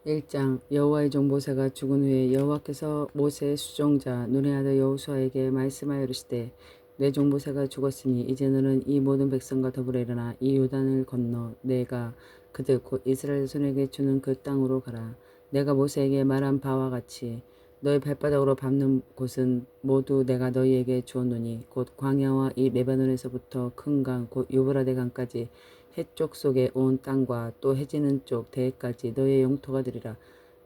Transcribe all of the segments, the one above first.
1장 여호와의 종 모세가 죽은 후에 여호와께서 모세의 수종자 눈의 아들 여호수아에게 말씀하여 이르시되 내 종 모세가 죽었으니 이제 너는 이 모든 백성과 더불어 일어나 이 요단을 건너 내가 그들 곧 이스라엘 손에게 주는 그 땅으로 가라. 내가 모세에게 말한 바와 같이 너희 발바닥으로 밟는 곳은 모두 내가 너희에게 주었노니 곧 광야와 이 레바논에서부터 큰 강 곧 유브라데 강까지 해쪽 속에 온 땅과 또 해지는 쪽 대해까지 너의 영토가 되리라.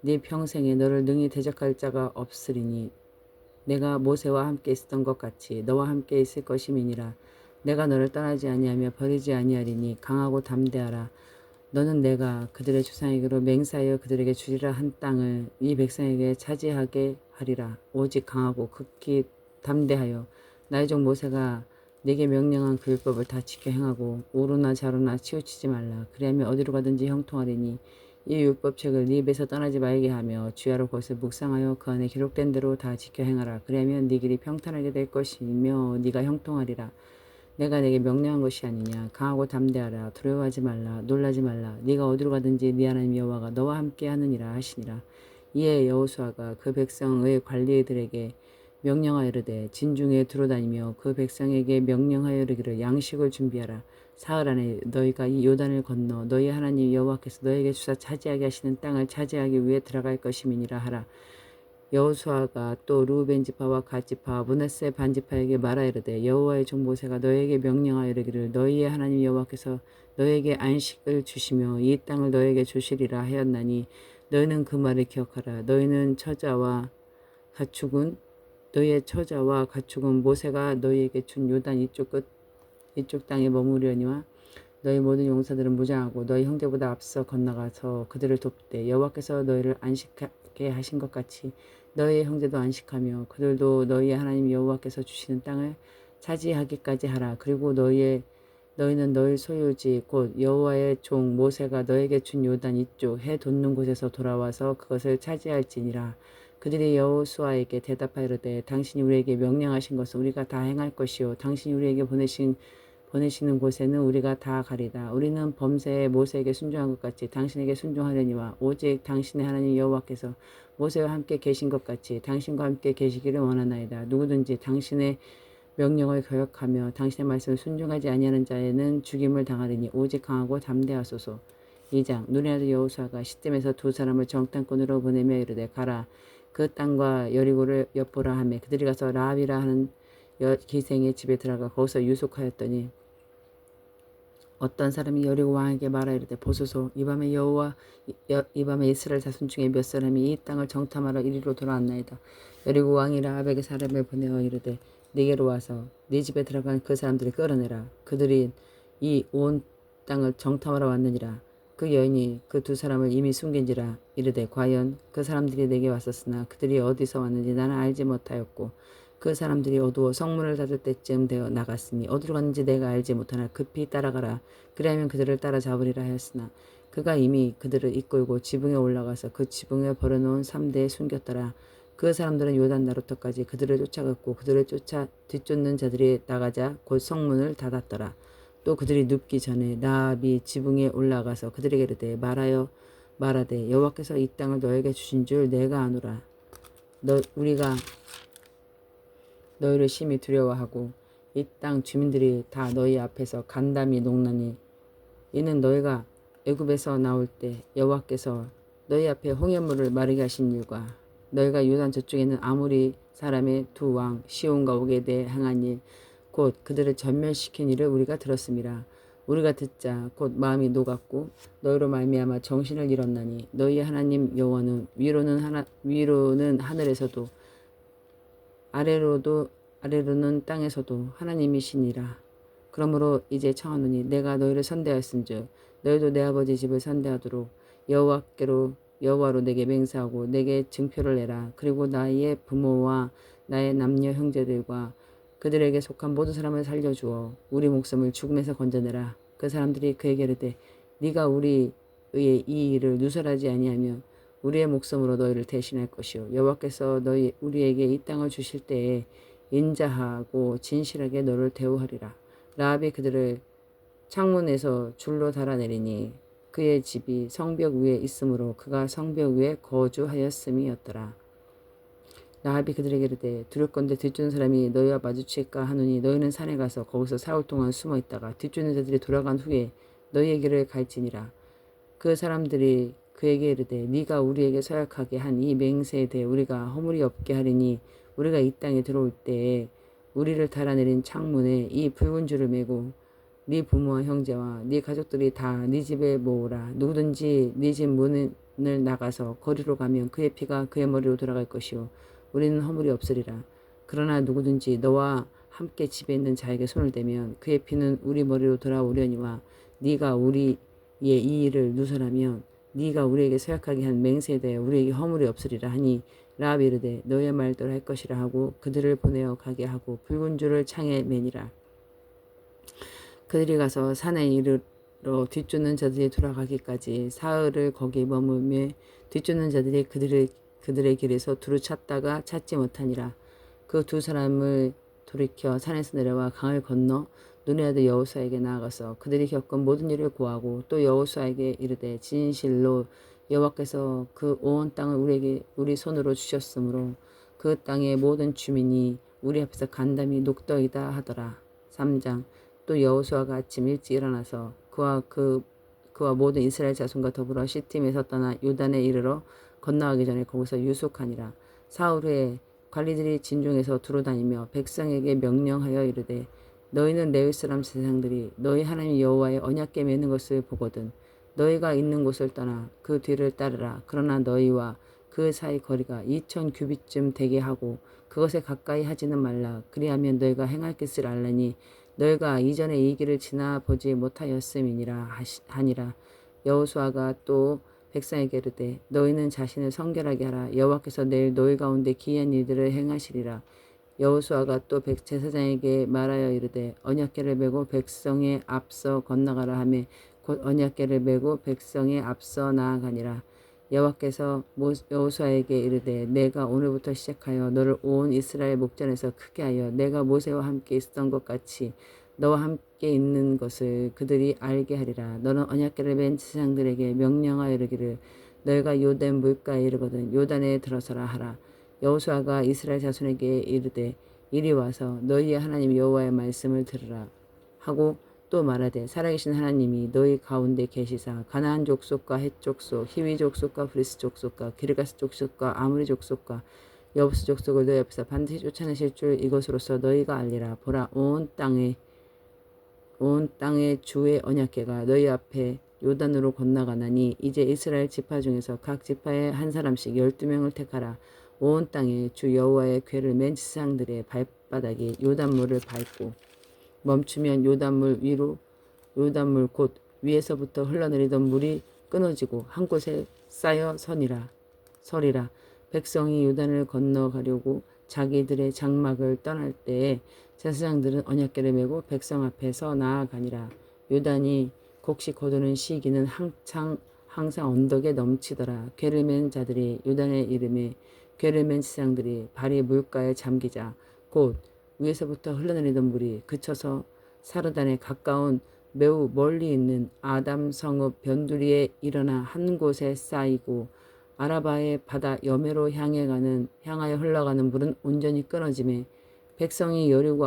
네 평생에 너를 능히 대적할 자가 없으리니 내가 모세와 함께 있었던 것 같이 너와 함께 있을 것임이니라. 내가 너를 떠나지 아니하며 버리지 아니하리니 강하고 담대하라. 너는 내가 그들의 조상에게로 맹세하여 그들에게 주리라 한 땅을 이 백성에게 차지하게 하리라. 오직 강하고 극히 담대하여 나의 종 모세가 내게 명령한 그 율법을 다 지켜 행하고 오로나 좌로나 치우치지 말라. 그리하면 어디로 가든지 형통하리니 이 율법책을 네 입에서 떠나지 말게 하며 주야로 그것을 묵상하여 그 안에 기록된 대로 다 지켜 행하라. 그리하면 네 길이 평탄하게 될 것이며 네가 형통하리라. 내가 내게 명령한 것이 아니냐. 강하고 담대하라. 두려워하지 말라. 놀라지 말라. 네가 어디로 가든지 네 하나님 여호와가 너와 함께 하느니라 하시니라. 이에 여호수아가 그 백성의 관리들에게 명령하여 이르되 진중에 두루다니며 그 백성에게 명령하여 이르기를 양식을 준비하라. 사흘 안에 너희가 이 요단을 건너 너희 하나님 여호와께서 너희에게 주사 차지하게 하시는 땅을 차지하기 위해 들어갈 것임이니라 하라. 여호수아가 또 루벤 지파와 갓 지파 므낫세 반 지파에게 말하여 이르되 여호와의 종 모세가 너희에게 명령하여 이르기를 너희의 하나님 여호와께서 너희에게 안식을 주시며 이 땅을 너희에게 주시리라 하였나니 너희는 그 말을 기억하라. 너희의 처자와 가축은 모세가 너희에게 준 요단 이쪽 땅에 머무르려니와 너희 모든 용사들은 무장하고 너희 형제보다 앞서 건너가서 그들을 돕되 여호와께서 너희를 안식하게 하신 것 같이 너희의 형제도 안식하며 그들도 너희의 하나님 여호와께서 주시는 땅을 차지하기까지 하라. 그리고 너희는 너희 소유지 곧 여호와의 종 모세가 너에게 준 요단 이쪽 해 돋는 곳에서 돌아와서 그것을 차지할지니라. 그들이 여호수아에게 대답하여 이르되 당신이 우리에게 명령하신 것을 우리가 다 행할 것이요 당신이 우리에게 보내시는 곳에는 우리가 다 가리다. 우리는 범세에 모세에게 순종한 것 같이 당신에게 순종하려니와 오직 당신의 하나님 여호와께서 모세와 함께 계신 것 같이 당신과 함께 계시기를 원하나이다. 누구든지 당신의 명령을 거역하며 당신의 말씀을 순종하지 아니하는 자에는 죽임을 당하리니 오직 강하고 담대하소서. 2장 눈의 아들 여호수아가 시딤에서 두 사람을 정탐꾼으로 보내며 이르되 가라. 그 땅과 여리고를 엿보라 하며 그들이 가서 라합이라 하는 기생의 집에 들어가 거기서 유숙하였더니 어떤 사람이 여리고 왕에게 말하여 이르되 보소서 이 밤에 이스라엘 자손 중에 몇 사람이 이 땅을 정탐하러 이리로 돌아왔나이다. 여리고 왕이 라합에게 사람을 보내어 이르되 네게로 와서 네 집에 들어간 그 사람들을 끌어내라. 그들이 이 온 땅을 정탐하러 왔느니라. 그 여인이 그 두 사람을 이미 숨긴지라. 이르되 과연 그 사람들이 내게 왔었으나 그들이 어디서 왔는지 나는 알지 못하였고 그 사람들이 어두워 성문을 닫을 때쯤 되어 나갔으니 어디로 갔는지 내가 알지 못하나 급히 따라가라. 그리하면 그들을 따라잡으리라 하였으나 그가 이미 그들을 이끌고 지붕에 올라가서 그 지붕에 버려놓은 삼대에 숨겼더라. 그 사람들은 요단 나루터까지 그들을 쫓아갔고 그들을 뒤쫓는 자들이 나가자 곧 성문을 닫았더라. 또 그들이 눕기 전에 라합이 지붕에 올라가서 그들에게 이르되 말하되 여호와께서 이 땅을 너에게 주신 줄 내가 아노라. 우리가 너희를 심히 두려워하고 이 땅 주민들이 다 너희 앞에서 간담이 녹나니 이는 너희가 애굽에서 나올 때 여호와께서 너희 앞에 홍해물을 마르게 하신 일과 너희가 요단 저쪽에 있는 아모리 사람의 두 왕 시온과 옥에 대해 행한 일 곧 그들을 전멸시킨 일을 우리가 들었음이라. 우리가 듣자 곧 마음이 녹았고 너희로 말미암아 정신을 잃었나니 너희의 하나님 여호와는 위로는 하늘에서도 아래로는 땅에서도 하나님이시니라. 그러므로 이제 청하노니 내가 너희를 선대하였은즉 너희도 내 아버지 집을 선대하도록 여호와로 내게 맹세하고 내게 증표를 내라. 그리고 나의 부모와 나의 남녀 형제들과 그들에게 속한 모든 사람을 살려주어 우리 목숨을 죽음에서 건져내라. 그 사람들이 그에게 이르되 네가 우리의 이 일을 누설하지 아니하며 우리의 목숨으로 너희를 대신할 것이요 여호와께서 우리에게 이 땅을 주실 때에 인자하고 진실하게 너를 대우하리라. 라합이 그들을 창문에서 줄로 달아내리니 그의 집이 성벽 위에 있으므로 그가 성벽 위에 거주하였음이었더라. 라합이 그들에게 이르되 두렵건대 뒤쫓는 사람이 너희와 마주칠까 하노니 너희는 산에 가서 거기서 사흘 동안 숨어 있다가 뒤쫓는 자들이 돌아간 후에 너희에게를 갈지니라. 그 사람들이 그에게 이르되 네가 우리에게 서약하게 한 이 맹세에 대해 우리가 허물이 없게 하리니 우리가 이 땅에 들어올 때에 우리를 달아내린 창문에 이 붉은 줄을 매고 네 부모와 형제와 네 가족들이 다 네 집에 모으라. 누구든지 네 집 문을 나가서 거리로 가면 그의 피가 그의 머리로 돌아갈 것이요 우리는 허물이 없으리라. 그러나 누구든지 너와 함께 집에 있는 자에게 손을 대면 그의 피는 우리 머리로 돌아오려니와 네가 우리의 이 일을 누설하면 네가 우리에게 서약하게 한 맹세에 대해 우리에게 허물이 없으리라 하니 라합이 이르되 너의 말대로 할 것이라 하고 그들을 보내어 가게 하고 붉은 줄을 창에 매니라. 그들이 가서 산에 이르러 뒤쫓는 자들이 돌아가기까지 사흘을 거기 머물며 뒤쫓는 자들이 그들의 길에서 두루 찾다가 찾지 못하니라. 그 두 사람을 돌이켜 산에서 내려와 강을 건너 눈의 아들 여호수아에게 나아가서 그들이 겪은 모든 일을 고하고 또 여호수아에게 이르되 진실로 여호와께서 그 온 땅을 우리 손으로 주셨으므로 그 땅의 모든 주민이 우리 앞에서 간담이 녹더이다 하더라. 3장. 또 여호수아가 아침 일찍 일어나서 그와 모든 이스라엘 자손과 더불어 시팀에서 떠나 요단에 이르러 건너가기 전에 거기서 유숙하니라. 사흘 후에 관리들이 진중에서 두루다니며 백성에게 명령하여 이르되 너희는 레위 사람 세상들이 너희 하나님 여호와의 언약궤 매는 것을 보거든 너희가 있는 곳을 떠나 그 뒤를 따르라. 그러나 너희와 그 사이 거리가 2000 규빗쯤 되게 하고 그것에 가까이 하지는 말라. 그리하면 너희가 행할 것을 알라니 너희가 이전에 이 길을 지나보지 못하였음이니라 하니라. 여호수아가 또 백성에게 이르되 너희는 자신을 성결하게 하라. 여호와께서 내일 너희 가운데 기이한 일들을 행하시리라. 여호수아가 또 제사장에게 말하여 이르되 언약궤를 메고 백성에 앞서 건너가라 하며 곧 언약궤를 메고 백성에 앞서 나아가니라. 여호와께서 여호수아에게 이르되 내가 오늘부터 시작하여 너를 온 이스라엘 목전에서 크게 하여 내가 모세와 함께 있었던 것 같이 너와 함께 있는 것을 그들이 알게 하리라. 너는 언약궤를 맨 제사장들에게 명령하여 이르기를 너희가 요단 물가에 이르거든 요단에 들어서라 하라. 여호수아가 이스라엘 자손에게 이르되 이리 와서 너희의 하나님 여호와의 말씀을 들으라 하고 또 말하되 살아계신 하나님이 너희 가운데 계시사 가나안 족속과 헷 족속 히위 족속과 브리스 족속과 기르가스 족속과 아무리 족속과 여부스 족속을 너희 앞에서 반드시 쫓아내실 줄 이것으로서 너희가 알리라. 보라 온 땅의 주의 언약궤가 너희 앞에 요단으로 건너가나니 이제 이스라엘 지파 중에서 각 지파에 한 사람씩 12명을 택하라. 온 땅에 주 여호와의 궤를 맨 지상들의 발바닥이 요단물을 밟고 멈추면 요단물 곧 위에서부터 흘러내리던 물이 끊어지고 한 곳에 쌓여 서리라. 백성이 요단을 건너가려고 자기들의 장막을 떠날 때에 제사장들은 언약궤를 메고 백성 앞에서 나아가니라. 요단이 곡식 거두는 시기는 항상 언덕에 넘치더라. 궤를 맨 자들이 요단에 이르매 궤를 맨 지상들이 발이 물가에 잠기자 곧 위에서부터 흘러내리던 물이 그쳐서 사르단에 가까운 매우 멀리 있는 아담 성읍 변두리에 일어나 한 곳에 쌓이고 아라바의 바다 여매로 향하여 흘러가는 물은 온전히 끊어지매 백성이 여리고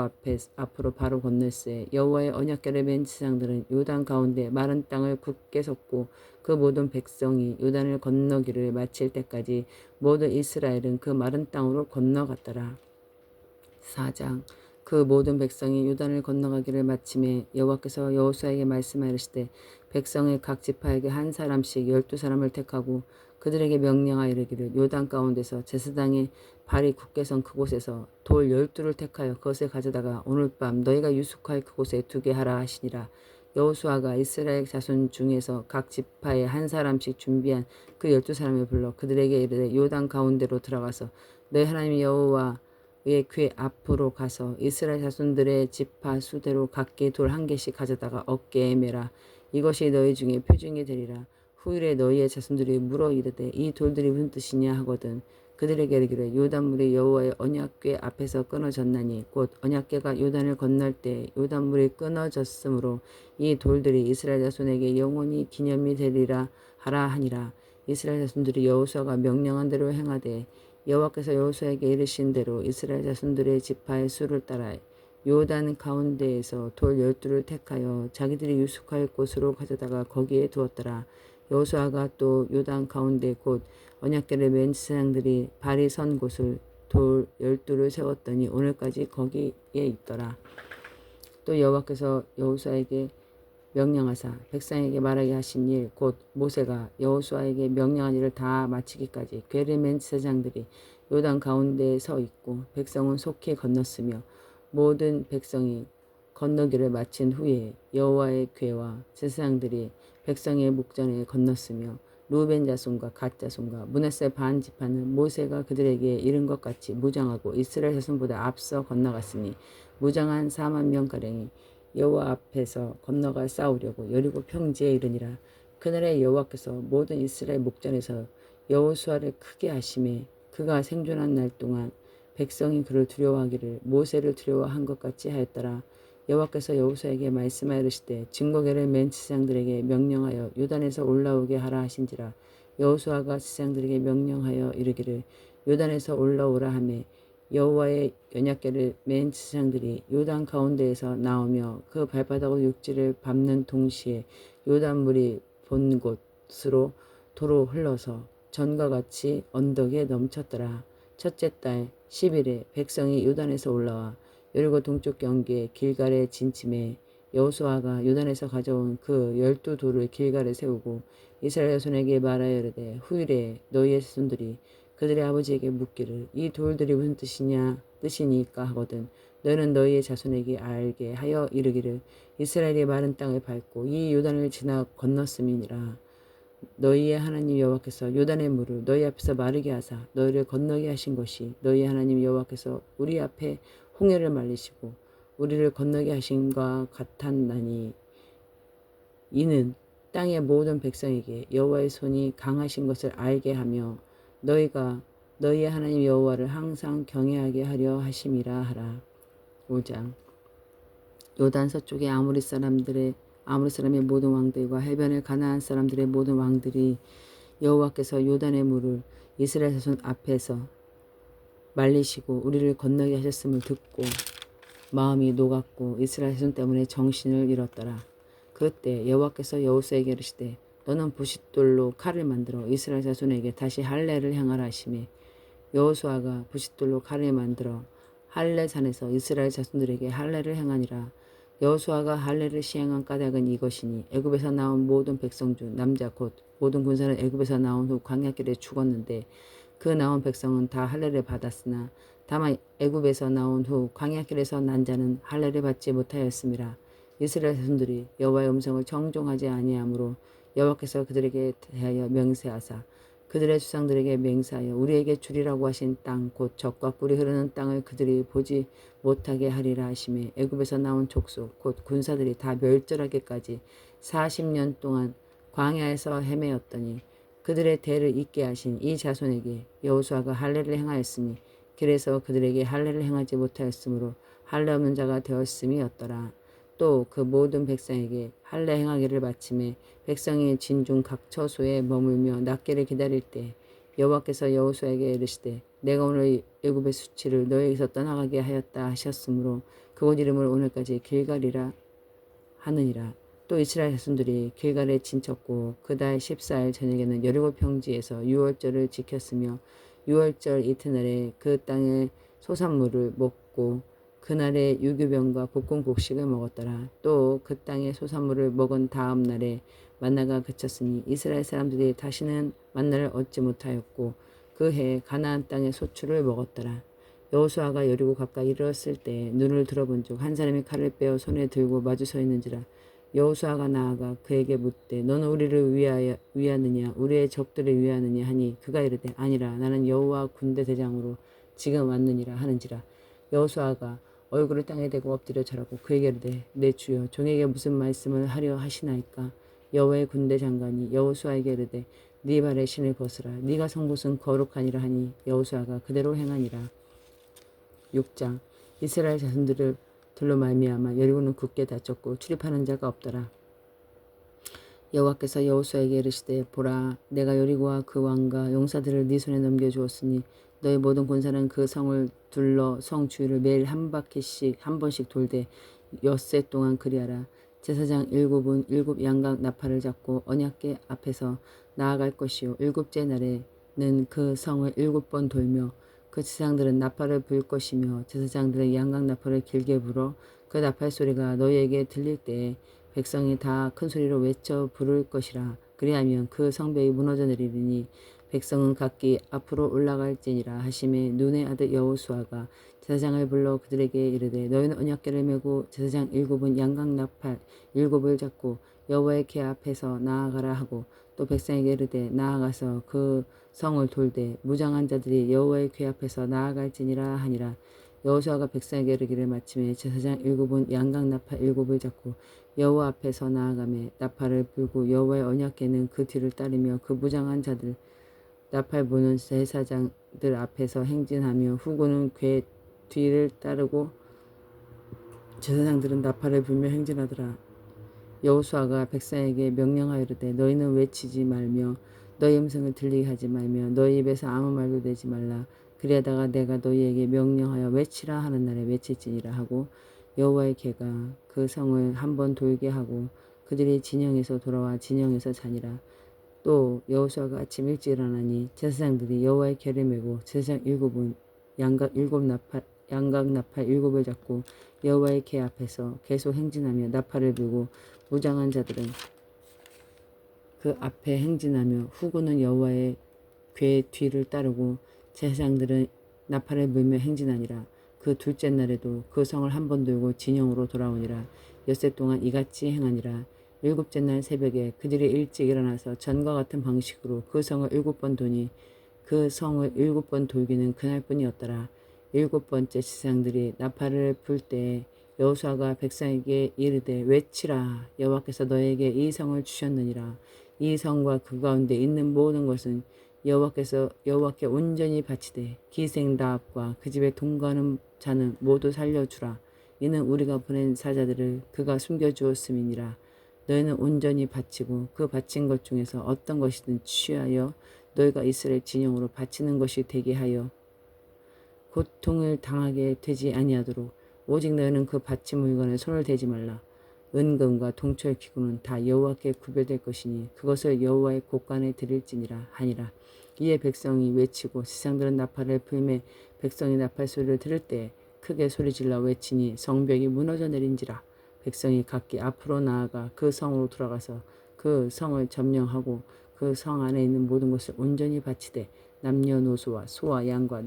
앞으로 바로 건널세 여호와의 언약궤를 맨 지상들은 요단 가운데 마른 땅을 굳게 섰고 그 모든 백성이 요단을 건너기를 마칠 때까지 모든 이스라엘은 그 마른 땅으로 건너갔더라. 4장. 그 모든 백성이 요단을 건너가기를 마침에 여호와께서 여호수아에게 말씀하시되 백성의 각 지파에게 한 사람씩 12사람을 택하고 그들에게 명령하여 이르기를 요단 가운데서 제사장의 발이 굳게 선 그곳에서 돌 12를 택하여 그것을 가져다가 오늘 밤 너희가 유숙할 그곳에 두게 하라 하시니라. 여호수아가 이스라엘 자손 중에서 각 지파에 한 사람씩 준비한 그 12사람을 불러 그들에게 이르되 요단 가운데로 들어가서 너희 하나님 여호와 의 궤 앞으로 가서 이스라엘 자손들의 지파 수대로 각기 돌 한 개씩 가져다가 어깨에 매라. 이것이 너희 중에 표징이 되리라. 후일에 너희의 자손들이 물어 이르되 이 돌들이 무슨 뜻이냐 하거든 그들에게 이르기를 요단물이 여호와의 언약궤 앞에서 끊어졌나니 곧 언약궤가 요단을 건널 때 요단물이 끊어졌으므로 이 돌들이 이스라엘 자손에게 영원히 기념이 되리라 하라 하니라. 이스라엘 자손들이 여호수아가 명령한 대로 행하되 여호와께서 여호수아에게 이르신 대로 이스라엘 자손들의 지파의 수를 따라 요단 가운데에서 돌 12를 택하여 자기들이 유숙할 곳으로 가져다가 거기에 두었더라. 여호수아가 또 요단 가운데 곧 언약궤를 맨 제사장들이 발이 선 곳을 돌 12를 세웠더니 오늘까지 거기에 있더라. 또 여호와께서 여호수아에게 명령하사 백성에게 말하게 하신 일 곧 모세가 여호수아에게 명령한 일을 다 마치기까지 궤를 맨 제사장들이 요단 가운데에 서 있고 백성은 속히 건넜으며 모든 백성이 건너기를 마친 후에 여호와의 궤와 제사장들이 백성의 목전에 건넜으며 루벤 자손과 갓 자손과 므낫세 반 지파는 모세가 그들에게 이른 것 같이 무장하고 이스라엘 자손보다 앞서 건너갔으니 무장한 4만 명가량이 여호와 앞에서 건너가 싸우려고 여리고 평지에 이르니라. 그날에 여호와께서 모든 이스라엘 목전에서 여호수아를 크게 하심에 그가 생존한 날 동안 백성이 그를 두려워하기를 모세를 두려워한 것 같이 하였더라. 여호와께서 여호수아에게 말씀하여 이르시되 증거궤를 맨 제사장들에게 명령하여 요단에서 올라오게 하라 하신지라. 여호수아가 제사장들에게 명령하여 이르기를 요단에서 올라오라 하매 여호와의 언약궤를 맨 제사장들이 요단 가운데에서 나오며 그 발바닥으로 육지를 밟는 동시에 요단물이 본 곳으로 도로 흘러서 전과 같이 언덕에 넘쳤더라. 첫째 달 10일에 백성이 요단에서 올라와 여리고 동쪽 경계에 길갈에 진침해 여호수아가 요단에서 가져온 그 12돌을 길갈에 세우고 이스라엘 자손에게 말하여 이르되 후일에 너희의 자손들이 그들의 아버지에게 묻기를 이 돌들이 무슨 뜻이니까 하거든 너희는 너희의 자손에게 알게 하여 이르기를 이스라엘이 마른 땅을 밟고 이 요단을 지나 건넜음이니라. 너희의 하나님 여호와께서 요단의 물을 너희 앞에서 마르게 하사 너희를 건너게 하신 것이 너희의 하나님 여호와께서 우리 앞에 홍해를 말리시고 우리를 건너게 하신과 같았나니 이는 땅의 모든 백성에게 여호와의 손이 강하신 것을 알게 하며 너희가 너희의 하나님 여호와를 항상 경외하게 하려 하심이라 하라. 5장 요단 서쪽의 아모리 사람의 모든 왕들과 해변의 가나안 사람들의 모든 왕들이 여호와께서 요단의 물을 이스라엘 자손 앞에서 말리시고 우리를 건너게 하셨음을 듣고 마음이 녹았고 이스라엘 자손 때문에 정신을 잃었더라. 그때 여호와께서 여호수아에게 이르시되 너는 부싯돌로 칼을 만들어 이스라엘 자손에게 다시 할례를 행하라 하시매 여호수아가 부싯돌로 칼을 만들어 할례산에서 이스라엘 자손들에게 할례를 행하니라. 여호수아가 할례를 시행한 까닭은 이것이니 애굽에서 나온 모든 백성 중 남자 곧 모든 군사는 애굽에서 나온 후 광야길에 죽었는데 그 나온 백성은 다 할례를 받았으나 다만 애굽에서 나온 후 광야길에서 난 자는 할례를 받지 못하였음이라. 이스라엘 자손들이 여호와의 음성을 청종하지 아니하므로 여호와께서 그들에게 대하여 맹세하사 그들의 주상들에게 맹세하여 우리에게 주리라고 하신 땅 곧 젖과 꿀이 흐르는 땅을 그들이 보지 못하게 하리라 하시매 애굽에서 나온 족속 곧 군사들이 다 멸절하기까지 40년 동안 광야에서 헤매었더니 그들의 대를 잇게 하신 이 자손에게 여호수아가 할례를 행하였으니 그래서 그들에게 할례를 행하지 못하였으므로 할례 없는 자가 되었음이었더라. 또 그 모든 백성에게 할례 행하기를 마침에 백성이 진중 각 처소에 머물며 낫기를 기다릴 때 여호와께서 여호수아에게 이르시되 내가 오늘 애굽의 수치를 너희에게서 떠나가게 하였다 하셨으므로 그곳 이름을 오늘까지 길갈이라 하느니라. 또 이스라엘 자손들이 길갈에 진쳤고 그달 14일 저녁에는 여리고 평지에서 유월절을 지켰으며 유월절 이튿날에 그 땅의 소산물을 먹고 그날에 유교병과 볶은 곡식을 먹었더라. 또 그 땅의 소산물을 먹은 다음 날에 만나가 그쳤으니 이스라엘 사람들이 다시는 만나를 얻지 못하였고 그 해 가나안 땅의 소출을 먹었더라. 여호수아가 여리고 가까이 이르렀을 때 눈을 들어본 즉 한 사람이 칼을 빼어 손에 들고 마주 서 있는지라. 여호수아가 나아가 그에게 묻되 너는 우리를 위하느냐 우리의 적들을 위하느냐 하니 그가 이르되 아니라 나는 여호와 군대 대장으로 지금 왔느니라 하는지라. 여호수아가 얼굴을 땅에 대고 엎드려 절하고 그에게 이르되 내 주여 종에게 무슨 말씀을 하려 하시나이까. 여호와의 군대 장관이 여호수아에게 이르되 네 발에 신을 벗으라. 네가 선 곳은 거룩하니라 하니 여호수아가 그대로 행하니라. 6장. 이스라엘 자손들을 들로 말미암아 여리고는 굳게 닫혔고 출입하는 자가 없더라. 여호와께서 여호수아에게 이르시되 보라 내가 여리고와 그 왕과 용사들을 네 손에 넘겨주었으니 너희 모든 군사는 그 성을 둘러 성 주위를 매일 한 바퀴씩 한 번씩 돌되 엿새 동안 그리하라. 제사장 7은 7양각 나팔을 잡고 언약궤 앞에서 나아갈 것이요 일곱째 날에는 그 성을 7번 돌며 그 제사장들은 나팔을 불 것이며 제사장들은 양각 나팔을 길게 불어 그 나팔 소리가 너희에게 들릴 때에 백성이 다 큰 소리로 외쳐 부를 것이라. 그리하면 그 성벽이 무너져 내리리니 백성은 각기 앞으로 올라갈지니라 하심에 눈의 아들 여호수아가 제사장을 불러 그들에게 이르되 너희는 언약궤를 메고 제사장 7은 양각 나팔 7을 잡고 여호와의 궤 앞에서 나아가라 하고 또 백성에게 이르되 나아가서 그 성을 돌되 무장한 자들이 여호와의 궤 앞에서 나아갈지니라 하니라. 여호수아가 백성에게 이르기를 마침에 제사장 7은 양각 나팔 7을 잡고 여호와 앞에서 나아가매 나팔을 불고 여호와의 언약궤는 그 뒤를 따르며 그 무장한 자들 나팔 부는 제사장들 앞에서 행진하며 후군은 궤 뒤를 따르고 제사장들은 나팔을 불며 행진하더라. 여호수아가 백성에게 명령하여르되 너희는 외치지 말며 너희 음성을 들리게 하지 말며 너희 입에서 아무 말도 내지 말라. 그리하다가 내가 너희에게 명령하여 외치라 하는 날에 외칠지니라 하고 여호와의 궤가 그 성을 한번 돌게 하고 그들이 진영에서 돌아와 진영에서 자니라. 또 여호수아가 아침 일찍 일어나니 제사장들이 여호와의 궤를 메고 제사장 7은 양각 나팔 7을 잡고 여호와의 궤 앞에서 계속 행진하며 나팔을 불고 무장한 자들은 그 앞에 행진하며 후군은 여호와의 궤 뒤를 따르고 제사장들은 나팔을 불며 행진하니라. 그 둘째 날에도 그 성을 한 번 돌고 진영으로 돌아오니라. 엿새 동안 이같이 행하니라. 일곱째 날 새벽에 그들이 일찍 일어나서 전과 같은 방식으로 그 성을 7번 도니 그 성을 7번 돌기는 그날뿐이었더라. 7번째 제사장들이 나팔을 불 때에 여호수아가 백성에게 이르되 외치라. 여호와께서 너에게 이 성을 주셨느니라. 이 성과 그 가운데 있는 모든 것은 여호와께 온전히 바치되 기생 라합과 그 집에 동거하는 자는 모두 살려주라. 이는 우리가 보낸 사자들을 그가 숨겨주었음이니라. 너희는 온전히 바치고 그 바친 것 중에서 어떤 것이든 취하여 너희가 이스라엘 진영으로 바치는 것이 되게 하여 고통을 당하게 되지 아니하도록 오직 너희는 그 바친 물건에 손을 대지 말라. 은금과 동철 기구는 다 여호와께 구별될 것이니 그것을 여호와의 곳간에 드릴지니라 하니라. 이에 백성이 외치고 제사장들은 나팔을 불매 백성이 나팔 소리를 들을 때 크게 소리질러 외치니 성벽이 무너져 내린지라. 백성이 각기 앞으로 나아가 그 성으로 돌아가서 그 성을 점령하고 그 성 안에 있는 모든 것을 온전히 바치되 남녀노소와 소와 양과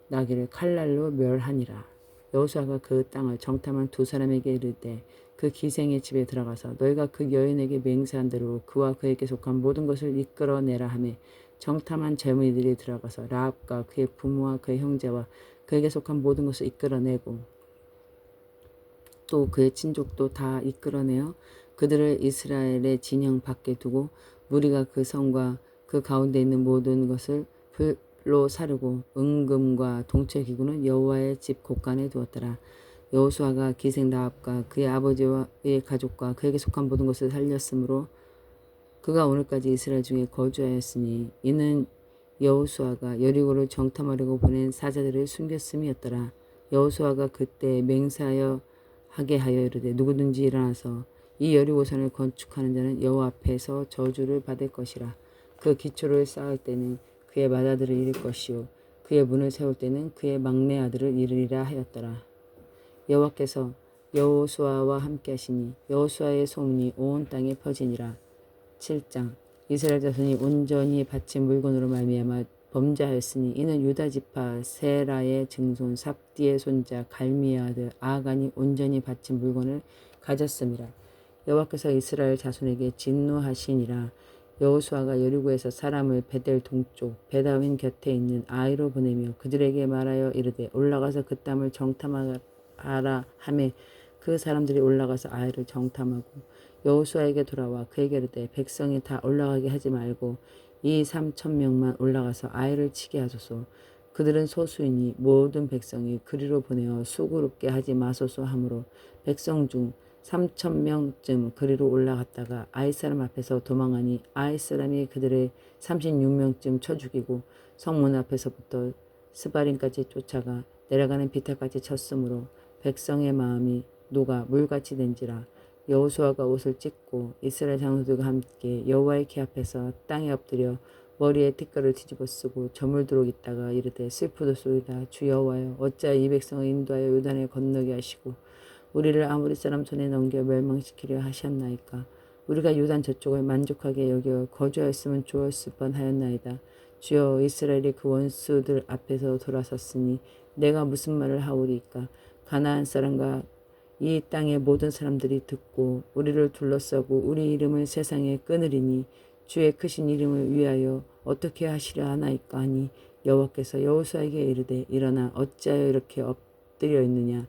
나귀를 칼날로 멸하니라. 여호수아가 그 땅을 정탐한 두 사람에게 이르되 그 기생의 집에 들어가서 너희가 그 여인에게 맹세한 대로 그와 그에게 속한 모든 것을 이끌어내라 하매 정탐한 젊은이들이 들어가서 라합과 그의 부모와 그의 형제와 그에게 속한 모든 것을 이끌어내고 또 그의 친족도 다 이끌어내어 그들을 이스라엘의 진영 밖에 두고 무리가 그 성과 그 가운데 있는 모든 것을 불로 사르고 은금과 동체 기구는 여호와의 집 곳간에 두었더라. 여호수아가 기생 라합과 그의 아버지와 그의 가족과 그에게 속한 모든 것을 살렸으므로 그가 오늘까지 이스라엘 중에 거주하였으니 이는 여호수아가 여리고를 정탐하려고 보낸 사자들을 숨겼음이었더라. 여호수아가 그때 맹세하여 하게 하여 이르되 누구든지 일어나서 이 여리고산을 건축하는 자는 여호와 앞에서 저주를 받을 것이라. 그 기초를 쌓을 때는 그의 맏아들을 이룰 것이요 그의 문을 세울 때는 그의 막내 아들을 이르리라 하였더라. 여호와께서 여호수아와 함께 하시니 여호수아의 소문이 온 땅에 퍼지니라. 7장. 이스라엘 자손이 온전히 바친 물건으로 말미암아 범죄하였으니 이는 유다 지파 세라의 증손 삽디의 손자 갈미의 아들 아간이 온전히 바친 물건을 가졌음이라. 여호와께서 이스라엘 자손에게 진노하시니라. 여호수아가 여리고에서 사람을 베델 동쪽 베다윈 곁에 있는 아이로 보내며 그들에게 말하여 이르되 올라가서 그 땅을 정탐하라 하매 그 사람들이 올라가서 아이를 정탐하고 여호수아에게 돌아와 그에게 이르되 백성이 다 올라가게 하지 말고 이 3,000명만 올라가서 아이를 치게 하소서. 그들은 소수이니 모든 백성이 그리로 보내어 수고롭게 하지 마소서 하므로 백성 중 3,000명쯤 그리로 올라갔다가 아이 사람 앞에서 도망하니 아이 사람이 그들의 36명쯤 쳐 죽이고 성문 앞에서부터 스바림까지 쫓아가 내려가는 비탈까지 쳤으므로 백성의 마음이 녹아 물같이 된지라. 여호수아가 옷을 찢고 이스라엘 장로들과 함께 여호와의 궤 앞에서 땅에 엎드려 머리에 티끌을 뒤집어 쓰고 저물도록 있다가 이르되 슬프도소이다. 주 여호와여, 어찌하여 이 백성을 인도하여 요단을 건너게 하시고 우리를 아모리 사람 손에 넘겨 멸망시키려 하셨나이까. 우리가 요단 저쪽을 만족하게 여겨 거주하였으면 좋았을 뻔하였나이다. 주여, 이스라엘이 그 원수들 앞에서 돌아섰으니 내가 무슨 말을 하오리이까. 가나안 사람과 이 땅의 모든 사람들이 듣고 우리를 둘러싸고 우리 이름을 세상에 끊으리니 주의 크신 이름을 위하여 어떻게 하시려 하나이까 하니 여호와께서 여호수아에게 이르되 일어나 어찌하여 이렇게 엎드려 있느냐.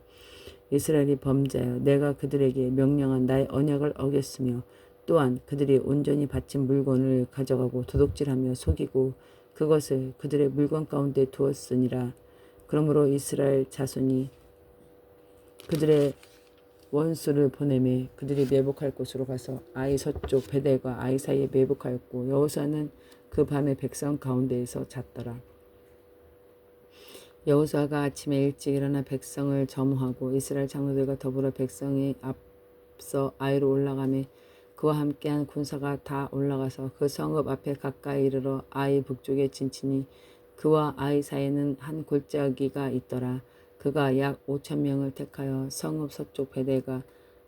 이스라엘이 범죄하여 내가 그들에게 명령한 나의 언약을 어겼으며 또한 그들이 온전히 바친 물건을 가져가고 도둑질하며 속이고 그것을 그들의 물건 가운데 두었으니라. 그러므로 이스라엘 자손이 그들의 원수를 보내매 그들이 매복할 곳으로 가서 아이 서쪽 베델과 아이 사이에 매복하였고 여호수아는 그 밤에 백성 가운데에서 잤더라. 여호수아가 아침에 일찍 일어나 백성을 점호하고 이스라엘 장로들과 더불어 백성이 앞서 아이로 올라가매 그와 함께한 군사가 다 올라가서 그 성읍 앞에 가까이 이르러 아이 북쪽에 진치니 그와 아이 사이에는 한 골짜기가 있더라. 그가 약 5,000명을 택하여 성읍 서쪽 베델과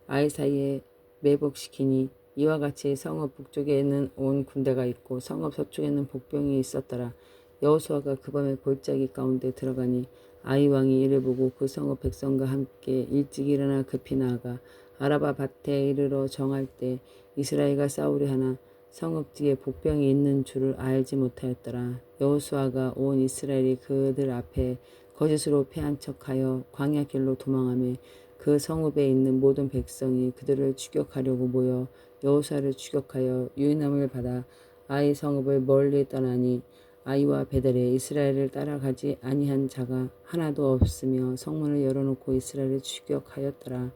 아이 사이에 매복시키니 이와 같이 성읍 북쪽에는 온 군대가 있고 성읍 서쪽에는 복병이 있었더라. 여호수아가 그 밤에 골짜기 가운데 들어가니 아이 왕이 이를 보고 그 성읍 백성과 함께 일찍 일어나 급히 나아가 아라바 밭에 이르러 정할 때 이스라엘과 싸우려 하나 성읍 뒤에 복병이 있는 줄을 알지 못하였더라. 여호수아가 온 이스라엘이 그들 앞에 거짓으로 패한 척하여 광야길로 도망하며 그 성읍에 있는 모든 백성이 그들을 추격하려고 모여 여호수아를 추격하여 유인함을 받아 아이 성읍을 멀리 떠나니 아이와 베델에 이스라엘을 따라가지 아니한 자가 하나도 없으며 성문을 열어놓고 이스라엘을 추격하였더라.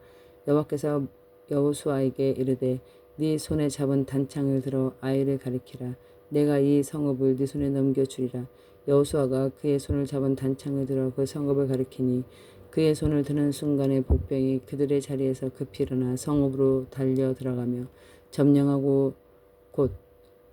여호와께서 여호수아에게 이르되 네 손에 잡은 단창을 들어 아이를 가리키라. 내가 이 성읍을 네 손에 넘겨주리라. 여호수아가 그의 손을 잡은 단창을 들어 그 성읍을 가리키니 그의 손을 드는 순간에 복병이 그들의 자리에서 급히 일어나 성읍으로 달려 들어가며 점령하고 곧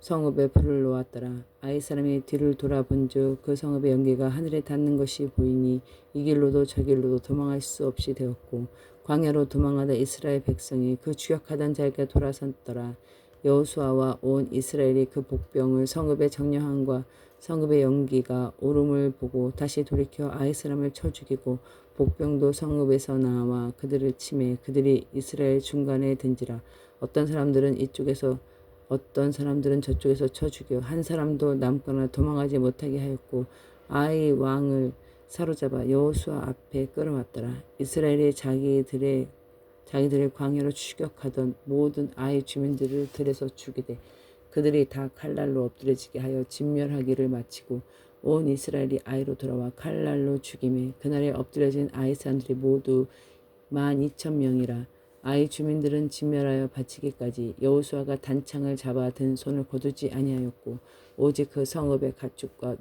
성읍에 불을 놓았더라. 아이 사람이 뒤를 돌아본즉 그 성읍의 연기가 하늘에 닿는 것이 보이니 이 길로도 저 길로도 도망할 수 없이 되었고 광야로 도망하다 이스라엘 백성이 그 추격하던 자에게 돌아섰더라. 여호수아와 온 이스라엘이 그 복병을 성읍의 정령함과 성읍의 연기가 오름을 보고 다시 돌이켜 아이 사람을 쳐 죽이고 복병도 성읍에서 나와 그들을 치매 그들이 이스라엘 중간에 든지라. 어떤 사람들은 이쪽에서 어떤 사람들은 저쪽에서 쳐 죽여 한 사람도 남거나 도망하지 못하게 하였고 아이 왕을 사로잡아 여호수아 앞에 끌어왔더라. 이스라엘이 자기들의 광야로 추격하던 모든 아이 주민들을 들에서 죽이되 그들이 다 칼날로 엎드려지게 하여 진멸하기를 마치고 온 이스라엘이 아이로 돌아와 칼날로 죽임에 그날에 엎드려진 아이 사람들이 모두 12,000명이라. 아이 주민들은 진멸하여 바치기까지 여호수아가 단창을 잡아 든 손을 거두지 아니하였고 오직 그 성읍의 가축과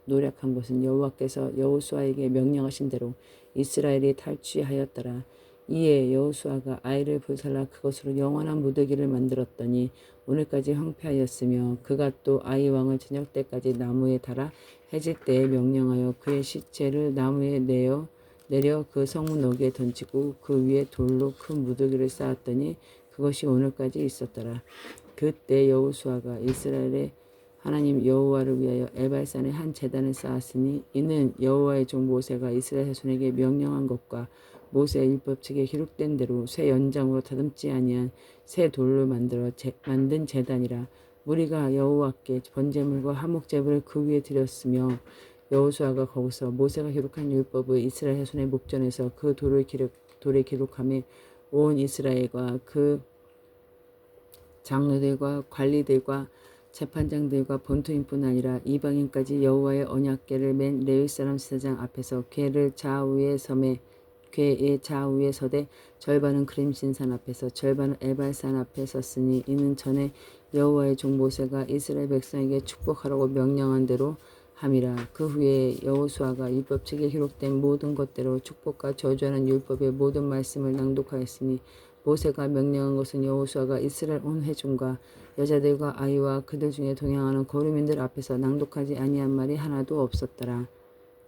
노력한 것은 여호와께서 여호수아에게 명령하신 대로 이스라엘이 탈취하였더라. 이에 여호수아가 아이를 불살라 그것으로 영원한 무더기를 만들었더니 오늘까지 황폐하였으며 그가 또 아이 왕을 저녁 때까지 나무에 달아 해질 때에 명령하여 그의 시체를 나무에 내려 그 성문 너기에 던지고 그 위에 돌로 큰 무더기를 쌓았더니 그것이 오늘까지 있었더라. 그때 여호수아가 이스라엘의 하나님 여호와를 위하여 에발산에 한 제단을 쌓았으니 이는 여호와의 종 모세가 이스라엘 자손에게 명령한 것과 모세의 율법책에 기록된 대로 새 연장으로 다듬지 아니한 새 돌로 만든 제단이라. 무리가 여호와께 번제물과 화목제물을 그 위에 드렸으며 여호수아가 거기서 모세가 기록한 율법을 이스라엘 자손의 목전에서 그 돌에 기록하며 온 이스라엘과 그 장로들과 관리들과 재판장들과 본토인뿐 아니라 이방인까지 여호와의 언약궤를 맨 레위 사람 제사장 앞에서 궤의 좌우에 서되 절반은 그림신산 앞에서 절반은 에발산 앞에 섰으니 이는 전에 여호와의 종 모세가 이스라엘 백성에게 축복하라고 명령한 대로 함이라. 그 후에 여호수아가 율법책에 기록된 모든 것대로 축복과 저주하는 율법의 모든 말씀을 낭독하였으니 모세가 명령한 것은 여호수아가 이스라엘 온 회중과 여자들과 아이와 그들 중에 동행하는 거류민들 앞에서 낭독하지 아니한 말이 하나도 없었더라.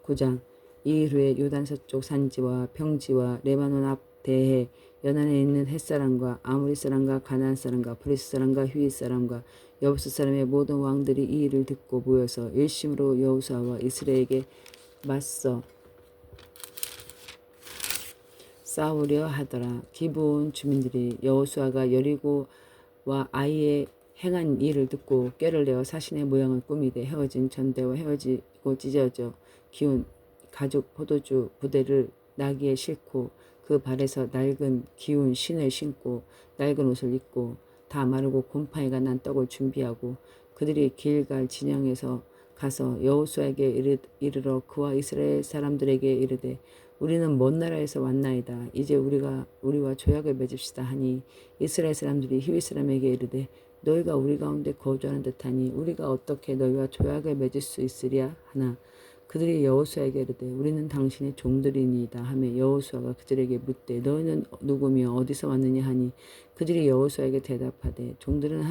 9장. 이 일 후에 요단 서쪽 산지와 평지와 레바논 앞 대해 연안에 있는 햇사람과 아모리 사람과 가나안 사람과 브리스 사람과 휘잇 사람과 여부스 사람의 모든 왕들이 이 일을 듣고 모여서 일심으로 여호수아와 이스라엘에게 맞서 싸우려 하더라. 기브온 주민들이 여호수아가 여리고와 아이에 행한 일을 듣고 꾀를 내어 사신의 모양을 꾸미되 헤어진 전대와 헤어지고 찢어져 기운 가죽 포도주 부대를 나귀에 싣고 그 발에서 낡은 기운 신을 신고 낡은 옷을 입고 다 마르고 곰팡이가 난 떡을 준비하고 그들이 길갈 진영에서 가서 여호수아에게 이르러 그와 이스라엘 사람들에게 이르되 우리는 먼 나라에서 왔나이다. 이제 우리와 조약을 맺읍시다 하니 이스라엘 사람들이 히윗 사람에게 이르되 너희가 우리 가운데 거주하는 듯하니 우리가 어떻게 너희와 조약을 맺을 수 있으랴 하나 그들이 여호수아에게 이르되 우리는 당신의 종들이니이다 하며 여호수아가 그들에게 묻되 너희는 누구며 어디서 왔느냐 하니 그들이 여호수아에게 대답하되 종들은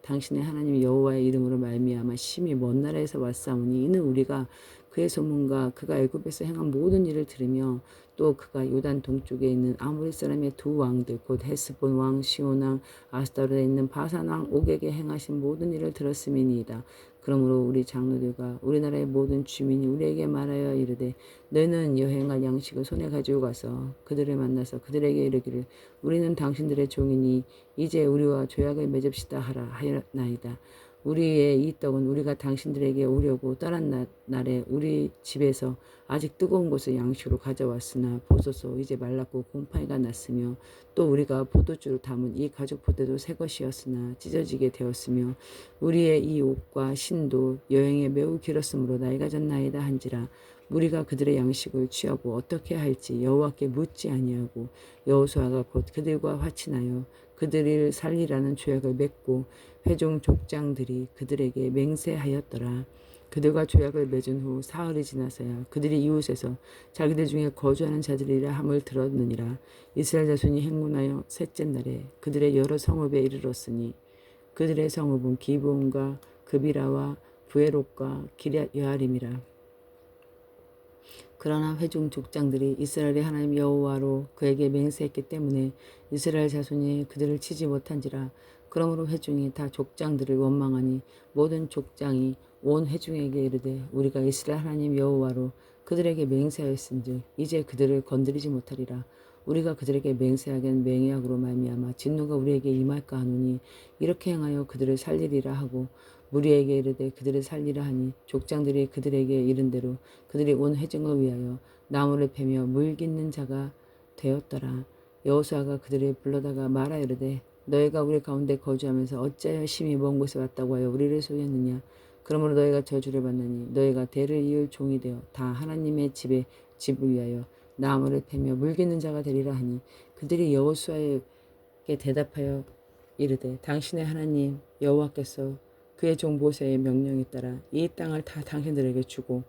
당신의 하나님 여호와의 이름으로 말미암아 심히 먼 나라에서 왔사오니 이는 우리가 그의 소문과 그가 애굽에서 행한 모든 일을 들으며 또 그가 요단 동쪽에 있는 아모리 사람의 두 왕들 곧 헤스본 왕 시온 왕 아스타롯에 있는 바산 왕 옥에게 행하신 모든 일을 들었음이니이다. 그러므로 우리 장로들과 우리나라의 모든 주민이 우리에게 말하여 이르되 너희는 여행할 양식을 손에 가지고 가서 그들을 만나서 그들에게 이르기를 우리는 당신들의 종이니 이제 우리와 조약을 맺읍시다 하라 하였나이다. 우리의 이 떡은 우리가 당신들에게 오려고 떠난 날에 우리 집에서 아직 뜨거운 것을 양식으로 가져왔으나 보소서 이제 말랐고 곰팡이가 났으며 또 우리가 포도주를 담은 이 가죽 포대도 새 것이었으나 찢어지게 되었으며 우리의 이 옷과 신도 여행에 매우 길었으므로 나이가 졌나이다 한지라. 우리가 그들의 양식을 취하고 어떻게 할지 여호와께 묻지 아니하고 여호수아가 곧 그들과 화친하여 그들을 살리라는 조약을 맺고 회중 족장들이 그들에게 맹세하였더라. 그들과 조약을 맺은 후 사흘이 지나서야 그들이 이웃에서 자기들 중에 거주하는 자들이라 함을 들었느니라. 이스라엘 자손이 행군하여 셋째 날에 그들의 여러 성읍에 이르렀으니 그들의 성읍은 기브온과 그비라와 부에롯과 기럇 여아림이라. 그러나 회중 족장들이 이스라엘의 하나님 여호와로 그에게 맹세했기 때문에 이스라엘 자손이 그들을 치지 못한지라. 그러므로 회중이 다 족장들을 원망하니 모든 족장이 온 회중에게 이르되 우리가 이스라엘 하나님 여호와로 그들에게 맹세하였은즉 이제 그들을 건드리지 못하리라. 우리가 그들에게 맹세하기는 맹약으로 말미암아 진노가 우리에게 임할까 하노니 이렇게 행하여 그들을 살리리라 하고 무리에게 이르되 그들을 살리라 하니 족장들이 그들에게 이른 대로 그들이 온 회중을 위하여 나무를 패며 물 깃는 자가 되었더라. 여호수아가 그들을 불러다가 말하 이르되 너희가 우리 가운데 거주하면서 어찌하여 심히 먼 곳에 왔다고 하여 우리를 속였느냐. 그러므로 너희가 저주를 받느니 너희가 대를 이을 종이 되어 다 하나님의 집을 위하여 나무를 패며 물 깃는 자가 되리라 하니 그들이 여호수아에게 대답하여 이르되 당신의 하나님 여호와께서 그의 종 모세의 명령에 따라 이 땅을 다 당신들에게 주고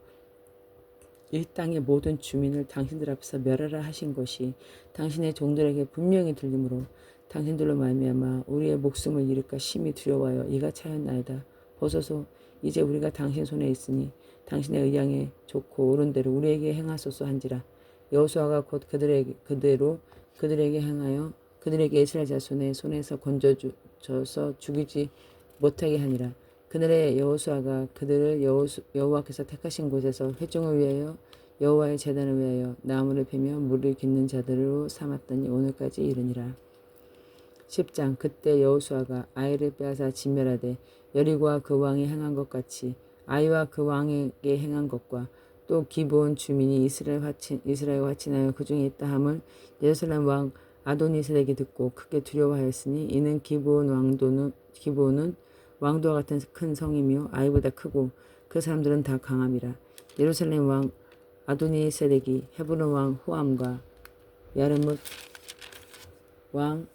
이 땅의 모든 주민을 당신들 앞에서 멸하라 하신 것이 당신의 종들에게 분명히 들리므로 당신들로 말미암아 우리의 목숨을 잃을까 심히 두려워하여 이가 차였나이다. 보소서 이제 우리가 당신 손에 있으니 당신의 의향에 좋고 옳은 대로 우리에게 행하소서 한지라. 여호수아가 곧 그들에게 행하여 그들에게 이스라엘 자손의 손에서 건져줘서 죽이지 못하게 하니라. 그날에 여호수아가 그들을 여호와께서 택하신 곳에서 회중을 위하여 여호와의 제단을 위하여 나무를 패며 물을 깃는 자들로 삼았더니 오늘까지 이르니라. 10장. 그때 여호수아가 아이를 빼앗아 진멸하되 여리고와 그 왕이 행한 것 같이 아이와 그 왕에게 행한 것과 또 기브온 주민이 이스라엘 화친하여 그 중에 있다 함을 예루살렘 왕 아도니세덱이 듣고 크게 두려워하였으니 이는 기브온은 왕도와 같은 큰 성이며 아이보다 크고 그 사람들은 다 강함이라. 예루살렘 왕 아도니세덱이 헤브론 왕 호암과 야르뭇 왕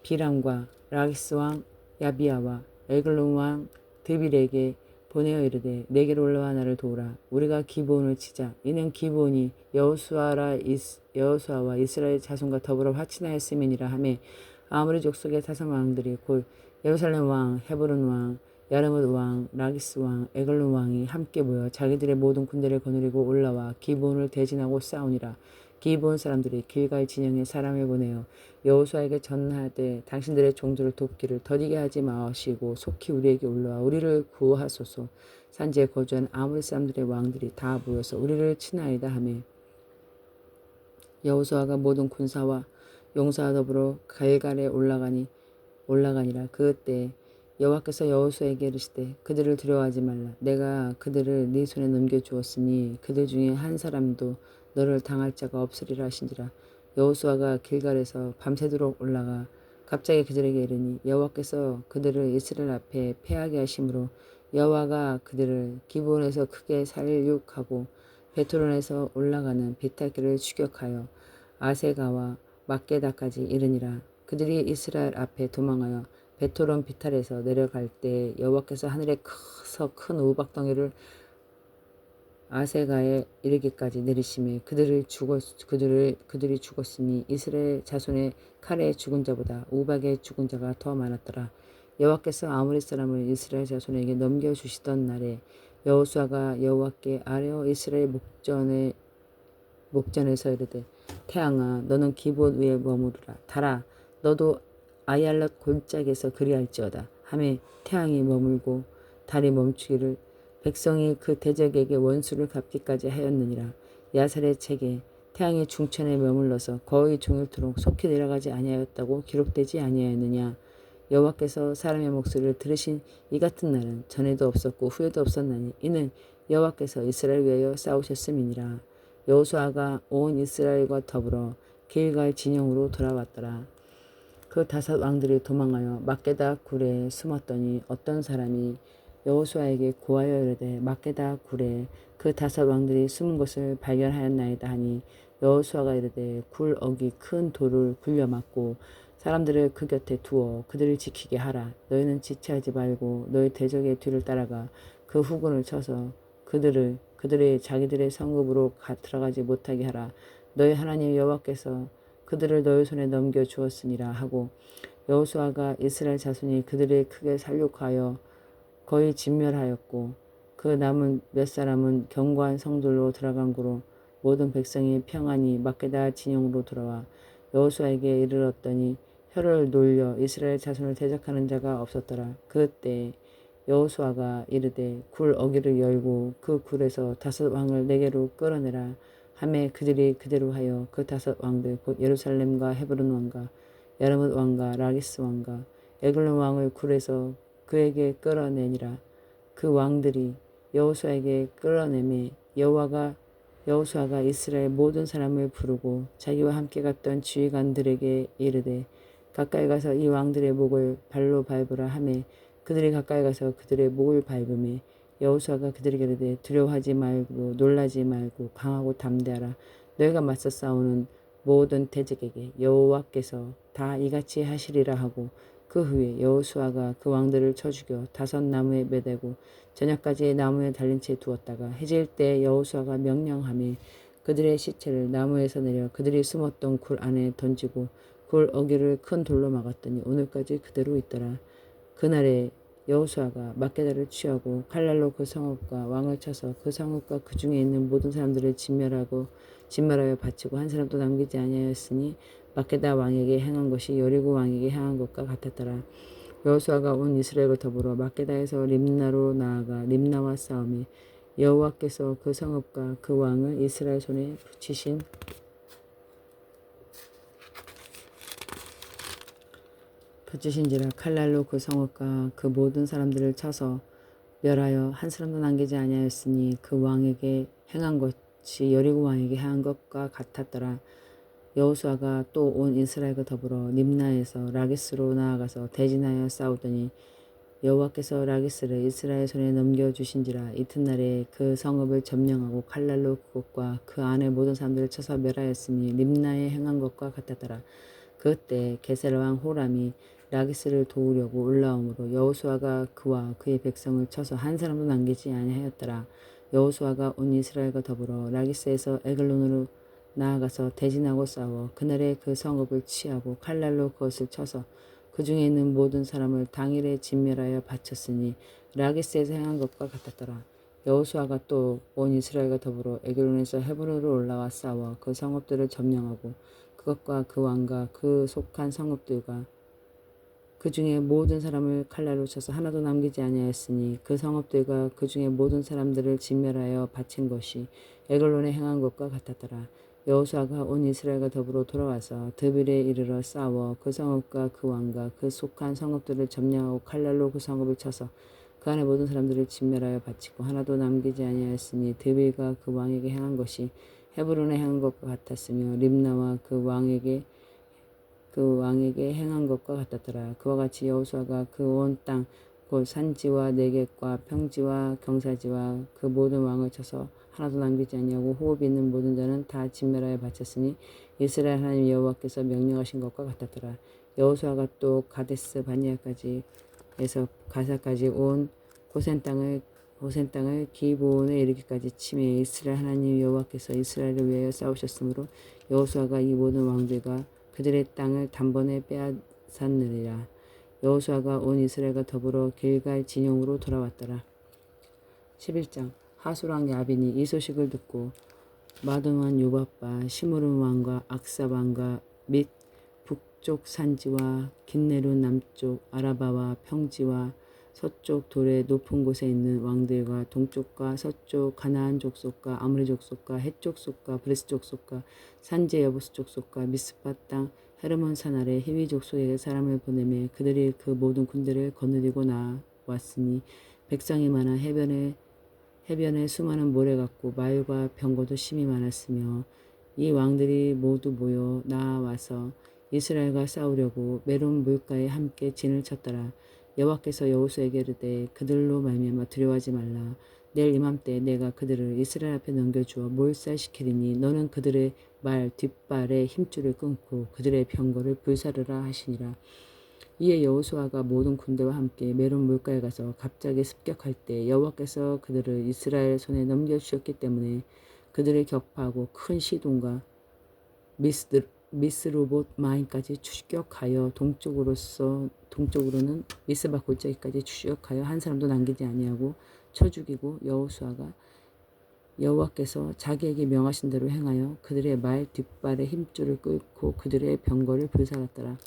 비람과 라기스 왕 야비아와 에글론 왕 드빌에게 보내어 이르되 내게로 올라와 나를 도우라. 우리가 기브온을 치자. 이는 기브온이 여호수아와 이스라엘 자손과 더불어 화친하였음이니라 하매 아모리 족속의 사성 왕들이 곧 예루살렘 왕 헤브론 왕 야르뭇 왕 라기스 왕 에글론 왕이 함께 모여 자기들의 모든 군대를 거느리고 올라와 기브온을 대진하고 싸우니라. 기브온 사람들이 길갈 진영에 사람을 보내어 여호수아에게 전하되 당신들의 종들을 돕기를 더디게 하지 마시고 속히 우리에게 올라와 우리를 구하소서. 산지에 거주한 아모리 사람들의 왕들이 다 모여서 우리를 치나이다 하매 여호수아가 모든 군사와 용사와 더불어 갈갈에 올라가니라. 그때 여호와께서 여호수아에게 이르시되 그들을 두려워하지 말라. 내가 그들을 네 손에 넘겨주었으니 그들 중에 한 사람도 너를 당할 자가 없으리라 하신지라. 여호수아가 길갈에서 밤새도록 올라가 갑자기 그들에게 이르니 여호와께서 그들을 이스라엘 앞에 패하게 하심으로 여호와가 그들을 기브온에서 크게 살육하고 베토론에서 올라가는 비탈길을 추격하여 아세가와 막게다까지 이르니라. 그들이 이스라엘 앞에 도망하여 베토론 비탈에서 내려갈 때 여호와께서 하늘에 커서 큰 우박덩이를 아세가에 이르기까지 내리심에 그들이 죽었으니 이스라엘 자손의 칼에 죽은 자보다 우박에 죽은 자가 더 많았더라. 여호와께서 아모리 사람을 이스라엘 자손에게 넘겨주시던 날에 여호수아가 여호와께 아뢰어 이스라엘 목전에서 이르되 태양아 너는 기브온 위에 머무르라. 달아 너도 아얄럿 골짜기에서 그리할지어다 하매 태양이 머물고 달이 멈추기를 백성이 그 대적에게 원수를 갚기까지 하였느니라. 야살의 책에 태양이 중천에 머물러서 거의 종일토록 속히 내려가지 아니하였다고 기록되지 아니하였느냐. 여호와께서 사람의 목소리를 들으신 이 같은 날은 전에도 없었고 후에도 없었나니 이는 여호와께서 이스라엘 위하여 싸우셨음이니라. 여호수아가 온 이스라엘과 더불어 길갈 진영으로 돌아왔더라. 그 5 왕들이 도망하여 막게다 굴에 숨었더니 어떤 사람이 여호수아에게 고하여 이르되 막게다 굴에 그 5 왕들이 숨은 것을 발견하였나이다 하니 여호수아가 이르되 굴 어기 큰 돌을 굴려 막고 사람들을 그 곁에 두어 그들을 지키게 하라. 너희는 지체하지 말고 너희 대적의 뒤를 따라가 그 후군을 쳐서 그들의 자기들의 성읍으로 들어가지 못하게 하라. 너희 하나님 여호와께서 그들을 너희 손에 넘겨 주었으니라 하고 여호수아가 이스라엘 자손이 그들을 크게 살육하여 거의 진멸하였고 그 남은 몇 사람은 견고한 성들로 들어간 고로 모든 백성이 평안히 막게다 진영으로 돌아와 여호수아에게 이르렀더니 혀를 놀려 이스라엘 자손을 대적하는 자가 없었더라. 그때 여호수아가 이르되 굴 어기를 열고 그 굴에서 5 왕을 내게로 끌어내라 하매 그들이 그대로 하여 그 5 왕들 곧 예루살렘과 헤브론 왕과 야르뭇 왕과 라기스 왕과 에글론 왕을 굴에서 그에게 끌어내니라. 그 왕들이 여호수아에게 끌어내매 여호수아가 이스라엘 모든 사람을 부르고 자기와 함께 갔던 지휘관들에게 이르되 가까이 가서 이 왕들의 목을 발로 밟으라 하매 그들이 가까이 가서 그들의 목을 밟음에 여호수아가 그들에게 이르되 두려워하지 말고 놀라지 말고 강하고 담대하라. 너희가 맞서 싸우는 모든 대적에게 여호와께서 다 이같이 하시리라 하고 그 후에 여호수아가 그 왕들을 쳐 죽여 5 나무에 매대고 저녁까지 나무에 달린 채 두었다가 해질 때 여호수아가 명령하며 그들의 시체를 나무에서 내려 그들이 숨었던 굴 안에 던지고 굴 어기를 큰 돌로 막았더니 오늘까지 그대로 있더라. 그날에 여호수아가 막게다를 취하고 칼날로 그 성읍과 왕을 쳐서 그 성읍과 그 중에 있는 모든 사람들을 진멸하여 바치고 한 사람도 남기지 아니하였으니 막게다 왕에게 행한 것이 여리고 왕에게 행한 것과 같았더라. 여호수아가 온 이스라엘과 더불어 막게다에서 림나로 나아가 림나와 싸우매 여호와께서 그 성읍과 그 왕을 이스라엘 손에 붙이신지라. 칼날로 그 성읍과 그 모든 사람들을 쳐서 멸하여 한 사람도 남기지 아니하였으니 그 왕에게 행한 것이 여리고 왕에게 행한 것과 같았더라. 여호수아가 또 온 이스라엘과 더불어 림나에서 라기스로 나아가서 대진하여 싸우더니 여호와께서 라기스를 이스라엘 손에 넘겨주신지라. 이튿날에 그 성읍을 점령하고 칼날로 그것과 그 안에 모든 사람들을 쳐서 멸하였으니 림나에 행한 것과 같았더라. 그때 게셀 왕 호람이 라기스를 도우려고 올라오므로 여호수아가 그와 그의 백성을 쳐서 한 사람도 남기지 아니하였더라. 여호수아가 온 이스라엘과 더불어 라기스에서 에글론으로 나아가서 대진하고 싸워 그날에 그 성읍을 취하고 칼날로 그것을 쳐서 그 중에 있는 모든 사람을 당일에 진멸하여 바쳤으니 라기스에서 행한 것과 같았더라. 여호수아가 또 온 이스라엘과 더불어 에글론에서 헤브론으로 올라와 싸워 그 성읍들을 점령하고 그것과 그 왕과 그 속한 성읍들과 그 중에 모든 사람을 칼날로 쳐서 하나도 남기지 아니하였으니 그 성읍들과 그 중에 모든 사람들을 진멸하여 바친 것이 에글론에 행한 것과 같았더라. 여호수아가 온 이스라엘과 더불어 돌아와서 드빌에 이르러 싸워 그 성읍과 그 왕과 그 속한 성읍들을 점령하고 칼날로 그 성읍을 쳐서 그 안에 모든 사람들을 진멸하여 바치고 하나도 남기지 아니하였으니 드빌과 그 왕에게 행한 것이 헤브론에 행한 것과 같았으며 림나와 그 왕에게 행한 것과 같았더라. 그와 같이 여호수아가 그 온 땅 곧 산지와 내겝과 평지와 경사지와 그 모든 왕을 쳐서 하나도 남기지 아니하고 호흡이 있는 모든 자는 다 진멸하여 바쳤으니 이스라엘 하나님 여호와께서 명령하신 것과 같았더라. 여호수아가 또 가데스 바니아까지 에서 가사까지 온 고센 땅을 기브온에 이르기까지 치매 이스라엘 하나님 여호와께서 이스라엘을 위하여 싸우셨으므로 여호수아가 이 모든 왕들과 그들의 땅을 단번에 빼앗았느니라. 여호수아가 온 이스라엘과 더불어 길갈 진영으로 돌아왔더라. 11장. 하솔 왕 야빈이 이 소식을 듣고 마돈 왕 요밥과 시므론 왕과 악사 왕과 및 북쪽 산지와 긴네론 남쪽 아라바와 평지와 서쪽 돌의 높은 곳에 있는 왕들과 동쪽과 서쪽 가나안 족속과 아므리 족속과 헷 족속과 브레스 족속과 산지 여부스 족속과 미스파 땅 헤르몬 산 아래 히위 족속에게 사람을 보내매 그들이 그 모든 군대를 거느리고 나왔으니 백성이 많아 해변에 수많은 모래 같고 말과 병거도 심히 많았으며 이 왕들이 모두 모여 나와서 이스라엘과 싸우려고 메론 물가에 함께 진을 쳤더라. 여호와께서 여호수아에게 이르되 그들로 말미암아 두려워하지 말라. 내일 이맘때 내가 그들을 이스라엘 앞에 넘겨주어 몰살시키리니 너는 그들의 말 뒷발에 힘줄을 끊고 그들의 병거를 불사르라 하시니라. 이에 여호수아가 모든 군대와 함께 메론 물가에 가서 갑자기 습격할 때 여호와께서 그들을 이스라엘 손에 넘겨주셨기 때문에 그들을 격파하고 큰 시돈과 미스로봇 마임까지 추격하여 동쪽으로는 미스바 골짜기까지 추격하여 한 사람도 남기지 아니하고 쳐 죽이고 여호와께서 자기에게 명하신 대로 행하여 그들의 말 뒷발에 힘줄을 끊고 그들의 병거를 불살랐더라.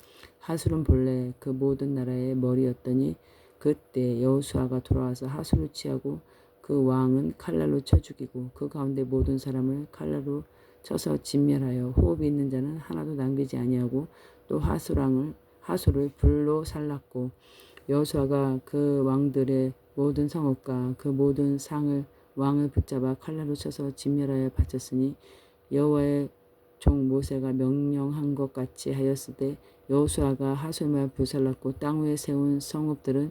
하술은 본래 그 모든 나라의 머리였더니 그때 여호수아가 돌아와서 하술을 취하고 그 왕은 칼날로 쳐 죽이고 그 가운데 모든 사람을 칼날로 쳐서 진멸하여 호흡이 있는 자는 하나도 남기지 아니하고 또 하술을 불로 살랐고 여호수아가 그 왕들의 모든 성읍과 그 모든 왕을 붙잡아 칼날로 쳐서 진멸하여 바쳤으니 여호와의 종 모세가 명령한 것 같이 하였을 때 여호수아가 하솔만 불살랐고 땅 위에 세운 성읍들은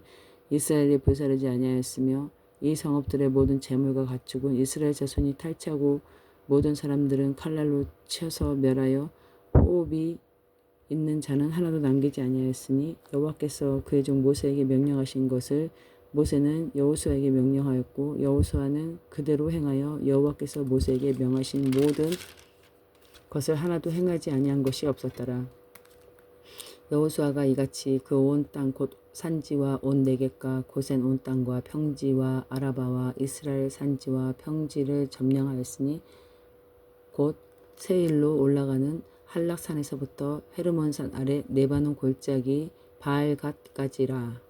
이스라엘이 불사르지 아니하였으며 이 성읍들의 모든 재물과 가축은 이스라엘 자손이 탈취하고 모든 사람들은 칼날로 쳐서 멸하여 호흡이 있는 자는 하나도 남기지 아니하였으니 여호와께서 그의 종 모세에게 명령하신 것을 모세는 여호수아에게 명령하였고 여호수아는 그대로 행하여 여호와께서 모세에게 명하신 모든 것을 하나도 행하지 아니한 것이 없었더라. 여호수아가 이같이 그 온 땅 곧 산지와 온 내겝과 고센 온 땅과 평지와 아라바와 이스라엘 산지와 평지를 점령하였으니 곧 세일로 올라가는 한락산에서부터 헤르몬산 아래 네바논 골짜기 바알갓까지라.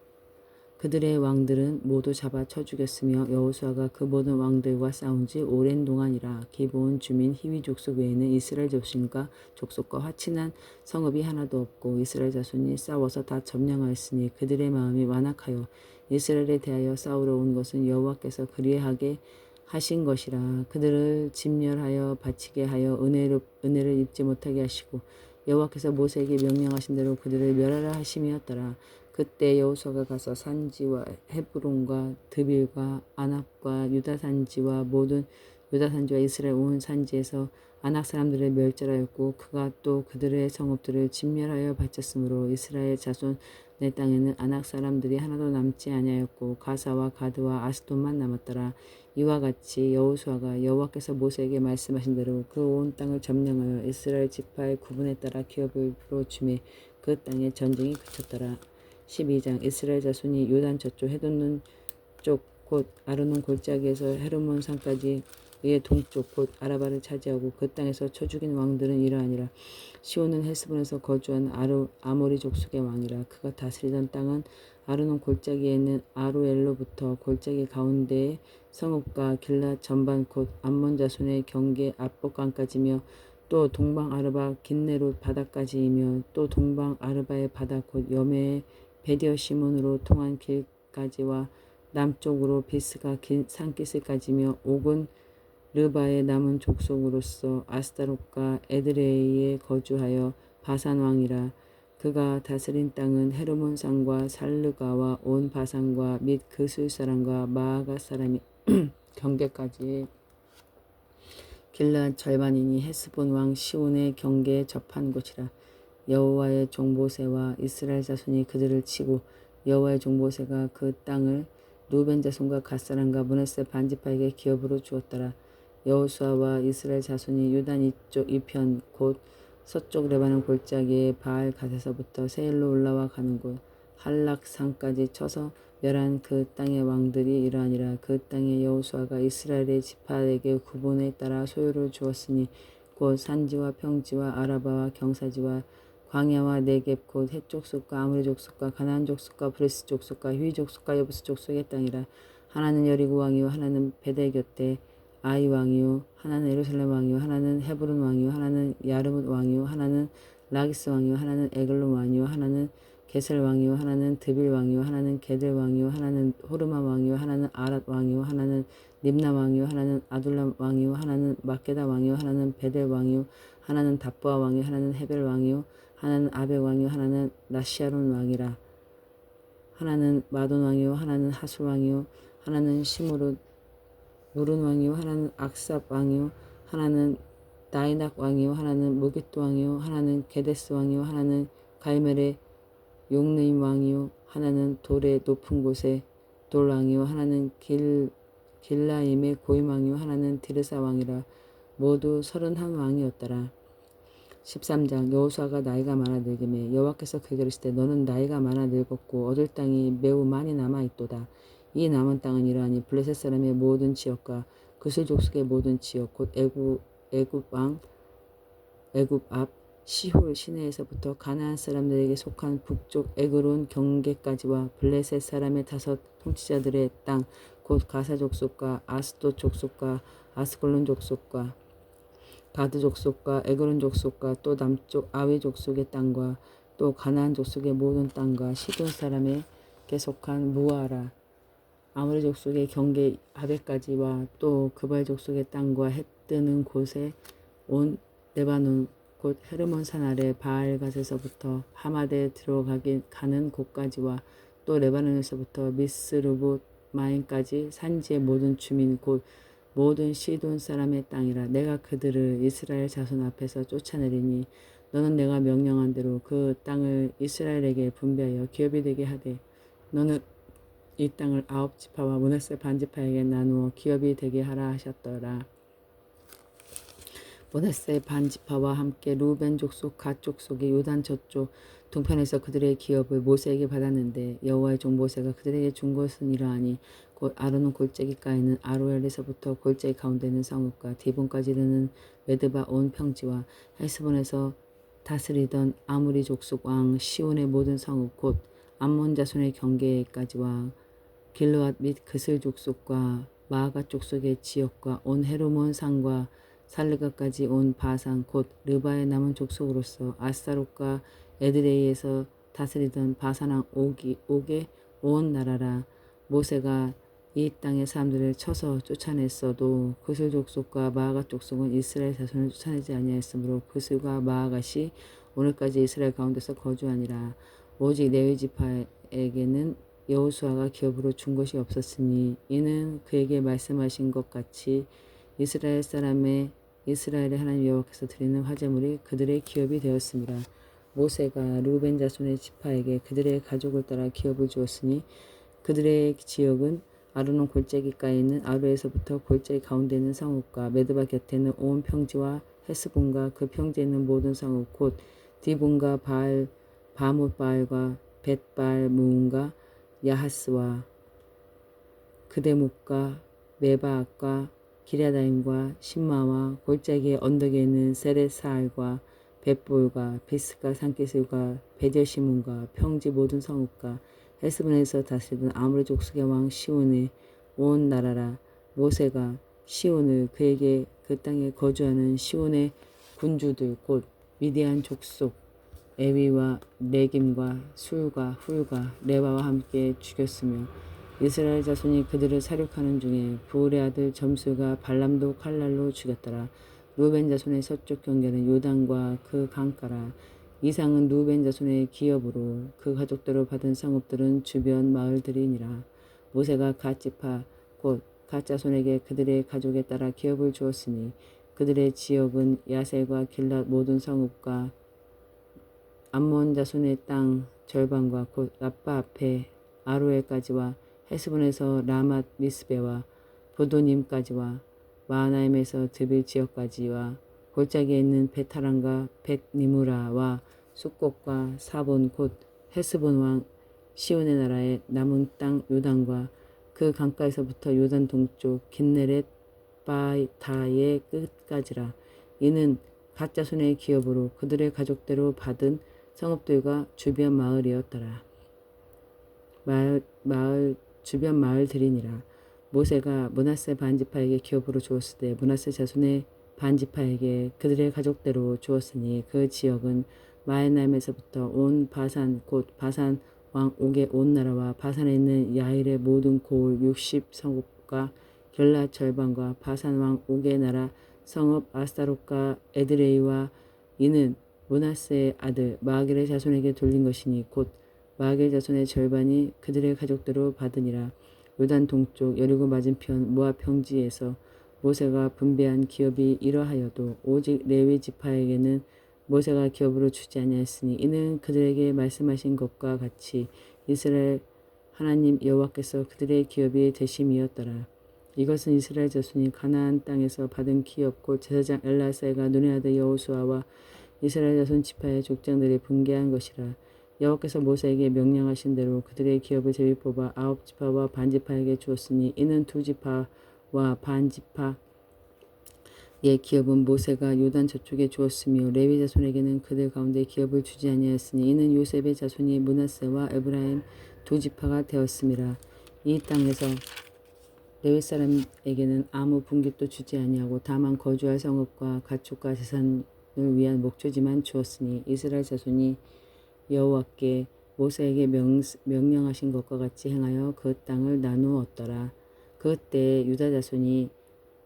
그들의 왕들은 모두 잡아 쳐 죽였으며 여호수아가 그 모든 왕들과 싸운 지 오랜 동안이라. 기브온 주민 히위 족속 외에는 이스라엘 족속과 화친한 성읍이 하나도 없고 이스라엘 자손이 싸워서 다 점령하였으니 그들의 마음이 완악하여 이스라엘에 대하여 싸우러 온 것은 여호와께서 그리하게 하신 것이라. 그들을 진멸하여 바치게 하여 은혜를 입지 못하게 하시고 여호와께서 모세에게 명령하신 대로 그들을 멸하라 하심이었더라. 그때 여호수아가 가서 산지와 헤브론과 드빌과 아납과 유다 산지와 모든 유다 산지와 이스라엘 온 산지에서 아낙 사람들을 멸절하였고 그가 또 그들의 성읍들을 진멸하여 바쳤으므로 이스라엘 자손 내 땅에는 아낙 사람들이 하나도 남지 아니하였고 가사와 가드와 아스돈만 남았더라. 이와 같이 여호수아가 여호와께서 모세에게 말씀하신 대로 그 온 땅을 점령하여 이스라엘 지파의 구분에 따라 기업을 주매 그 땅에 전쟁이 그쳤더라. 12장 이스라엘 자손이 요단 저쪽 해돋는 쪽 곧 아르논 골짜기에서 헤르몬 산까지 그의 동쪽 곧 아라바를 차지하고 그 땅에서 쳐 죽인 왕들은 이러하니라. 시온은 헬스본에서 거주한 아모리 족속의 왕이라. 그가 다스리던 땅은 아르논 골짜기에 있는 아로엘로부터 골짜기 가운데의 성읍과 길랏 전반 곧 암몬 자손의 경계 압복강까지며 또 동방 아르바 긴네롯 바다까지이며 또 동방 아르바의 바다 곧 여매의 베디어 시몬으로 통한 길까지와 남쪽으로 비스가 긴 산기슭까지며 옥은 르바의 남은 족속으로서 아스타롯과 에드레이에 거주하여 바산 왕이라. 그가 다스린 땅은 헤르몬 산과 살르가와 온 바산과 및 그술 사람과 마아가 사람이 경계까지 길랏 절반이니 헤스본 왕 시온의 경계에 접한 곳이라. 여호와의 종 모세와 이스라엘 자손이 그들을 치고 여호와의 종 모세가 그 땅을 루벤 자손과 갓 사람과 므낫세 반지파에게 기업으로 주었더라. 여호수아와 이스라엘 자손이 유단 이쪽 이편 곧 서쪽 레바논 골짜기의 바알 갓에서부터 세일로 올라와 가는 곳 한락산까지 쳐서 멸한 그 땅의 왕들이 이러하니라. 그 땅에 여호수아가 이스라엘의 지파에게 구분에 따라 소유를 주었으니 곧 산지와 평지와 아라바와 경사지와 광야와 네겝 곧 헷 족속과 아므리 족속과 가나안 족속과 브레스 족속과 휘 족속과 여부스 족속의 땅이라. 하나는 여리고 왕이요 하나는 베델 곁에 아이 왕이요 하나는 예루살렘 왕이요 하나는 헤브론 왕이요 하나는 야르뭇 왕이요 하나는 라기스 왕이요 하나는 에글론 왕이요 하나는 게셀 왕이요 하나는 드빌 왕이요 하나는 게델 왕이요 하나는 호르마 왕이요 하나는 아랏 왕이요 하나는 림나 왕이요 하나는 아둘람 왕이요 하나는 막게다 왕이요 하나는 베델 왕이요 하나는 답보아 왕이요 하나는 헤벨 왕이요 하나는 아벡 왕이요 하나는 라시아론 왕이라. 하나는 마돈 왕이요 하나는 하술 왕이요 하나는 시므롯 무른 왕이요 하나는 악삽 왕이요 하나는 나이낙 왕이요 하나는 무기또 왕이요 하나는 게데스 왕이요 하나는 갈멜의 용느임 왕이요 하나는 돌의 높은 곳에 돌 왕이요 하나는 길라임의 고임 왕이요 하나는 디르사 왕이라. 모두 31 왕이었더라. 13장 여호수아가 나이가 많아 늙음에 여호와께서 그에게 이르시되 너는 나이가 많아 늙었고 얻을 땅이 매우 많이 남아있도다. 이 남은 땅은 이러하니 블레셋 사람의 모든 지역과 그슬 족속의 모든 지역 곧 애굽 앞 시홀 시내에서부터 가나안 사람들에게 속한 북쪽 에그론 경계까지와 블레셋 사람의 5 통치자들의 땅 곧 가사 족속과 아스돗 족속과 아스콜론 족속과 가드 족속과 에그론 족속과 또 남쪽 아위 족속의 땅과 또 가나안 족속의 모든 땅과 시돈 사람에게 속한 무아라 아모리 족속의 경계 아베까지와 또 그발 족속의 땅과 해 뜨는 곳에 온 레바논 곧 헤르몬 산 아래 바알갓에서부터 하마드에 가는 곳까지와 또 레바논에서부터 미스르봇 마임까지 산지의 모든 주민 곧 모든 시돈 사람의 땅이라. 내가 그들을 이스라엘 자손 앞에서 쫓아내리니 너는 내가 명령한 대로 그 땅을 이스라엘에게 분배하여 기업이 되게 하되 너는 이 땅을 9지파와 므낫세 반지파에게 나누어 기업이 되게 하라 하셨더라. 므낫세 반지파와 함께 루벤 족속 갓 족속의 요단 저쪽 동편에서 그들의 기업을 모세에게 받았는데 여호와의 종 모세가 그들에게 준 것은 이러하니 곧 아르논 골짜기가에 있는 아로엘에서부터 골짜기 가운데 있는 성읍과 디본까지 이르는 메드바 온 평지와 헬스본에서 다스리던 아무리 족속 왕 시온의 모든 성읍 곧 암몬 자손의 경계까지와 길르앗 및 그슬 족속과 마아가 족속의 지역과 온 헤르몬 산과 살르가까지 온 바산 곧 르바의 남은 족속으로서 아스타롯과 에드레이에서 다스리던 바산왕 옥의 온 나라라. 모세가 이 땅의 사람들을 쳐서 쫓아냈어도 그슬 족속과 마아가 족속은 이스라엘 자손을 쫓아내지 아니하였으므로 그슬과 마아가시 오늘까지 이스라엘 가운데서 거주하니라. 오직 레위 지파에게는 여호수아가 기업으로 준 것이 없었으니 이는 그에게 말씀하신 것 같이 이스라엘의 하나님 여호와께서 드리는 화제물이 그들의 기업이 되었습니다. 모세가 루벤 자손의 지파에게 그들의 가족을 따라 기업을 주었으니 그들의 지역은 아르논 골짜기가에 있는 아로에서부터 골짜기 가운데 있는 성읍과 메드바 곁에 있는 온 평지와 헤스본과 그 평지에 있는 모든 성읍 곧 디본과 바못바알과 벳바알 무운과 야하스와 그데목과 메바악과 기랴다임과 신마와 골짜기의 언덕에 있는 세렛사알과 벳볼과 비스가 산기슬과 베델시문과 평지 모든 성읍과 헤스본에서 다스리던 아모리 족속의 왕 시온의 온 나라라. 모세가 시온을 그에게 그 땅에 거주하는 시온의 군주들 곧 미디안 족속 에위와 레김과 술과 훌과 레바와 함께 죽였으며 이스라엘 자손이 그들을 사륙하는 중에 부울의 아들 점술과 발람도 칼날로 죽였더라. 루벤 자손의 서쪽 경계는 요단과 그 강가라. 이상은 루벤 자손의 기업으로 그 가족대로 받은 성읍들은 주변 마을들이니라. 모세가 갓 지파 곧 갓 자손에게 그들의 가족에 따라 기업을 주었으니 그들의 지역은 야셀과 길랏 모든 성읍과 암몬 자손의 땅 절반과 곧 라빠 앞에 아로엘까지와 헤스본에서 라맛 미스베와 보도님까지와 마하나임에서 드빌 지역까지와 골짜기에 있는 베타랑과 벳니무라와 숫곡과 사본 곧 헤스본 왕 시온의 나라의 남은 땅 요단과 그 강가에서부터 요단 동쪽 긴네렛 바이타의 끝까지라. 이는 갓 자손의 기업으로 그들의 가족대로 받은 성읍들과 주변 마을이었더라. 주변 마을들이니라. 모세가 므낫세 반지파에게 기업으로 주었을 때 므낫세 자손의 반지파에게 그들의 가족대로 주었으니 그 지역은 마에나임에서부터 온 바산 곧 바산 왕 옥의 온 나라와 바산에 있는 야일의 모든 고을 60성읍과 결랏 절반과 바산 왕 옥의 나라 성읍 아스타롯과 에드레이와 이는 므낫세의 아들 마길의 자손에게 돌린 것이니 곧 마길 자손의 절반이 그들의 가족대로 받으니라. 요단 동쪽 여리고 맞은편 모압 평지에서 모세가 분배한 기업이 이러하여도 오직 레위 지파에게는 모세가 기업으로 주지 아니하였으니 이는 그들에게 말씀하신 것과 같이 이스라엘 하나님 여호와께서 그들의 기업이 되심이었더라. 이것은 이스라엘 자손이 가나안 땅에서 받은 기업 곧 제사장 엘라사가 눈의 아들 여호수아와 이스라엘 자손 지파의 족장들이 분배한 것이라. 여호와께서 모세에게 명령하신 대로 그들의 기업을 제비 뽑아 9지파와 반지파에게 주었으니 이는 2지파와 반지파의 기업은 모세가 요단 저쪽에 주었으며 레위 자손에게는 그들 가운데 기업을 주지 아니하였으니 이는 요셉의 자손이 므낫세와 에브라임 2지파가 되었음이라. 이 땅에서 레위 사람에게는 아무 분깃도 주지 아니하고 다만 거주할 성읍과 가축과 재산을 위한 목조지만 주었으니 이스라엘 자손이 여호와께 모세에게 명령하신 것과 같이 행하여 그 땅을 나누었더라. 그때 유다 자손이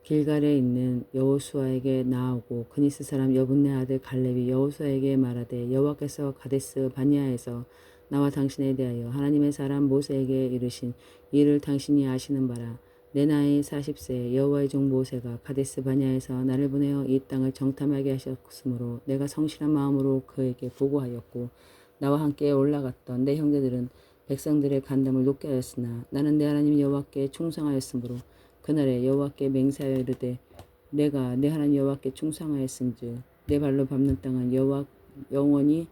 길갈에 있는 여호수아에게 나아오고 그니스 사람 여분네 아들 갈렙이 여호수아에게 말하되 여호와께서 가데스 바니아에서 나와 당신에 대하여 하나님의 사람 모세에게 이르신 이를 당신이 아시는 바라. 내 나이 40세 여호와의 종 모세가 가데스 바니아에서 나를 보내어 이 땅을 정탐하게 하셨으므로 내가 성실한 마음으로 그에게 보고하였고 나와 함께 올라갔던 내 형제들은 백성들의 간담을 높게 하였으나 나는 내 하나님 여호와께 충성하였으므로 그날에 여호와께 맹세하여 이르되 내가 내 하나님 여호와께 충성하였은즉 내 발로 밟는 땅은 영원히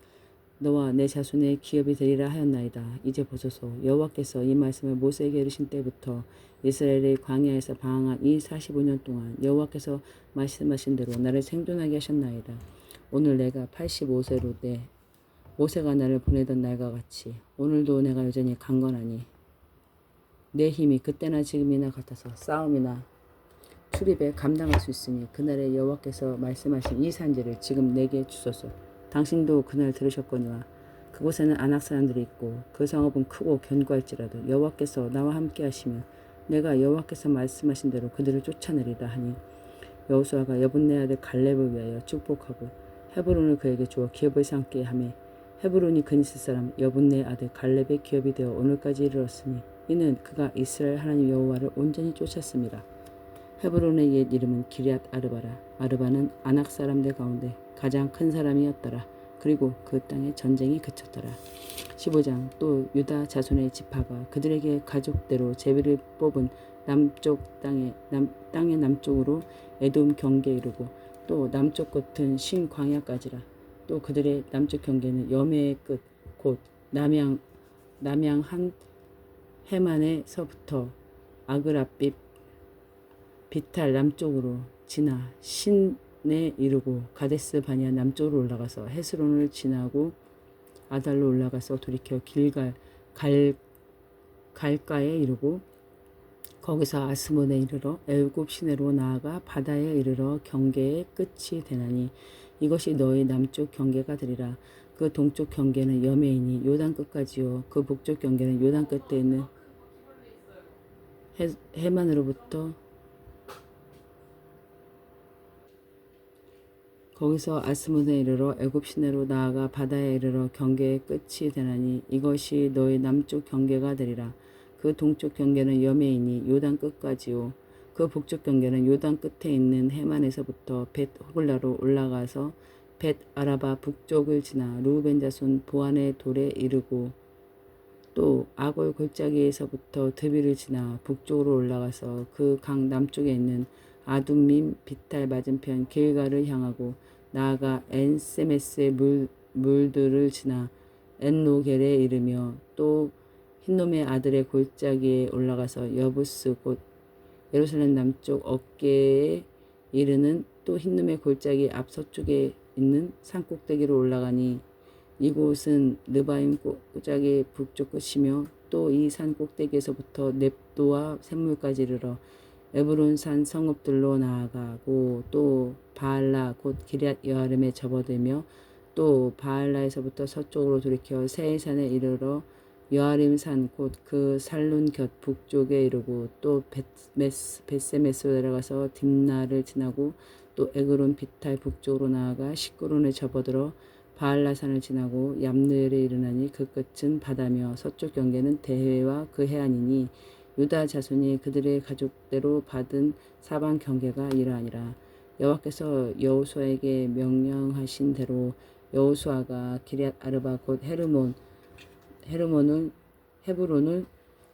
너와 내 자손의 기업이 되리라 하였나이다. 이제 보소서 여호와께서 이 말씀을 모세에게 이르신 때부터 이스라엘의 광야에서 방황한 이 45년 동안 여호와께서 말씀하신 대로 나를 생존하게 하셨나이다. 오늘 내가 85세로 돼 모세가 나를 보내던 날과 같이 오늘도 내가 여전히 강건하니 내 힘이 그때나 지금이나 같아서 싸움이나 출입에 감당할 수 있으니 그날에 여호와께서 말씀하신 이 산지를 지금 내게 주소서. 당신도 그날 들으셨거니와 그곳에는 아낙 사람들이 있고 그 성읍은 크고 견고할지라도 여호와께서 나와 함께 하시면 내가 여호와께서 말씀하신 대로 그들을 쫓아내리다 하니 여호수아가 여분네 아들 갈렙을 위하여 축복하고 헤브론을 그에게 주어 기업을 삼게 하며 헤브론이 그니스 사람 여분네 아들 갈렙의 기업이 되어 오늘까지 이르렀으니 이는 그가 이스라엘 하나님 여호와를 온전히 쫓았습니다. 헤브론의 옛 이름은 기럇 아르바라. 아르바는 아낙 사람들 가운데 가장 큰 사람이었더라. 그리고 그 땅에 전쟁이 그쳤더라. 15장. 또 유다 자손의 지파가 그들에게 가족대로 제비를 뽑은 남쪽 땅의 남쪽으로 에돔 경계에 이르고 또 남쪽 끝은 신 광야까지라. 또 그들의 남쪽 경계는 여매의 끝 곧 남양 한 해만에서부터 아그라빛 비탈 남쪽으로 지나 신에 이르고 가데스 바냐 남쪽으로 올라가서 헤스론을 지나고 아달로 올라가서 돌이켜 갈가에 이르고 거기서 아스몬에 이르러 애굽 시내로 나아가 바다에 이르러 경계의 끝이 되나니 이것이 너희 남쪽 경계가 되리라. 그 동쪽 경계는 여매이니 요단 끝까지요. 그 북쪽 경계는 요단 끝에 있는 해만으로부터 거기서 아스몬에 이르러 애굽 시내로 나아가 바다에 이르러 경계의 끝이 되나니 이것이 너희 남쪽 경계가 되리라. 그 동쪽 경계는 여매이니 요단 끝까지요. 그 북쪽 경계는 요단 끝에 있는 해만에서부터 벳 호글라로 올라가서 벳 아라바 북쪽을 지나 루벤 자손 보안의 돌에 이르고 또 아골 골짜기에서부터 드비를 지나 북쪽으로 올라가서 그 강 남쪽에 있는 아둠밈 비탈 맞은편 길가를 향하고 나아가 엔세메스의 물들을 지나 엔로겔에 이르며 또 흰놈의 아들의 골짜기에 올라가서 여부스 곧 예루살렘 남쪽 어깨에 이르는 또 흰놈의 골짜기 앞서쪽에 있는 산꼭대기로 올라가니 이곳은 느바임 골짜기 북쪽 끝이며 또 이 산 꼭대기에서부터 넵도와 샘물까지 이르러 에브론 산 성읍들로 나아가고 또 바알라 곧 기럇 여아름에 접어들며 또 바알라에서부터 서쪽으로 돌이켜 세이산에 이르러 여아림 산 곧 그 살룬 곁 북쪽에 이르고 또 벳세메스로 내려가서 딥나를 지나고 또 에그론 비탈 북쪽으로 나아가 시끄론에 접어들어 바알라산을 지나고 얌느엘에 이르나니 그 끝은 바다며 서쪽 경계는 대해와 그 해안이니 유다 자손이 그들의 가족대로 받은 사방 경계가 이러하니라. 여호와께서 여호수아에게 명령하신 대로 여호수아가 기럇 아르바 곧 헤브론을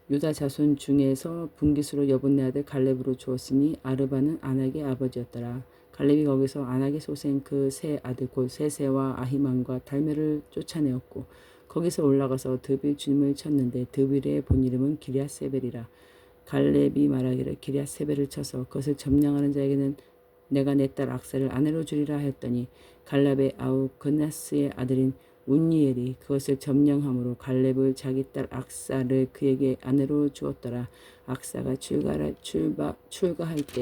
유다 자손 중에서 분깃으로 여분네 아들 갈렙으로 주었으니 아르바는 아낙의 아버지였더라. 갈렙이 거기서 아낙의 소생 그 세 아들 곧 세세와 아히만과 달메를 쫓아내었고 거기서 올라가서 드빌 주님을 쳤는데 드빌의 본 이름은 기럇세벨이라. 갈렙이 말하기를 기럇세벨을 쳐서 그것을 점령하는 자에게는 내가 내 딸 악사를 아내로 주리라 하였더니 갈렙의 아우 그나스의 아들인 운니엘이 그것을 점령함으로 갈렙을 자기 딸 악사를 그에게 아내로 주었더라. 악사가 출가할 때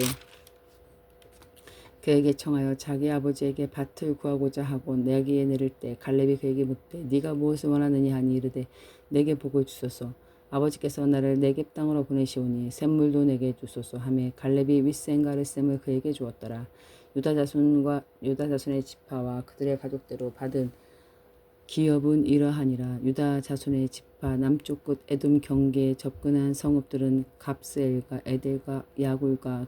그에게 청하여 자기 아버지에게 밭을 구하고자 하고 내기에 내릴 때 갈렙이 그에게 묻되 네가 무엇을 원하느냐 하니 이르되 내게 복을 주소서. 아버지께서 나를 네겝 땅으로 보내시오니 샘물도 내게 주소서 하매 갈렙이 윗샘과 렛샘을 그에게 주었더라. 유다 자손의 지파와 그들의 가족대로 받은 기업은 이러하니라. 유다 자손의 지파 남쪽 끝 에돔 경계에 접근한 성읍들은 갑스엘과 에델과 야굴과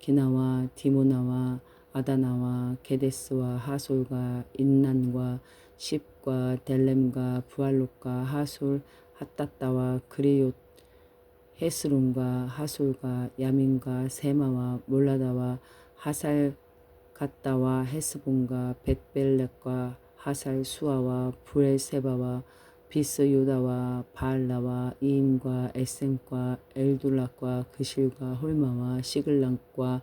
기나와 디모나와 아다나와 게데스와 하솔과 인난과 십과 델렘과 부알롯과 하솔 핫다따와 그리옷 헤스론과 하솔과 야민과 세마와 몰라다와 하살갓다와 헤스본과 벳벨렉과 하살 수아와 브엘세바와 비스요다와 바알라와 이임과 에셈과 엘둘락과 그실과 홀마와 시글락과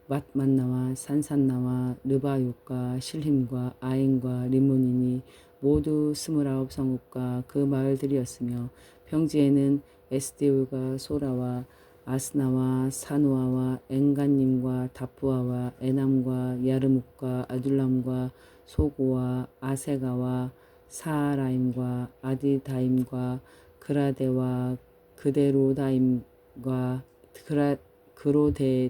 맛만나와 산산나와 르바욕과 실힘과 아인과 리모니니 모두 29 성읍과 그 마을들이었으며 평지에는 에스디올과 소라와 아스나와 사노아와 엔간님과 다푸아와 에남과 야르묵과 아둘람과 소고와 아세가와 사라임과 아디다임과 그라데와 그데로다임과 그로데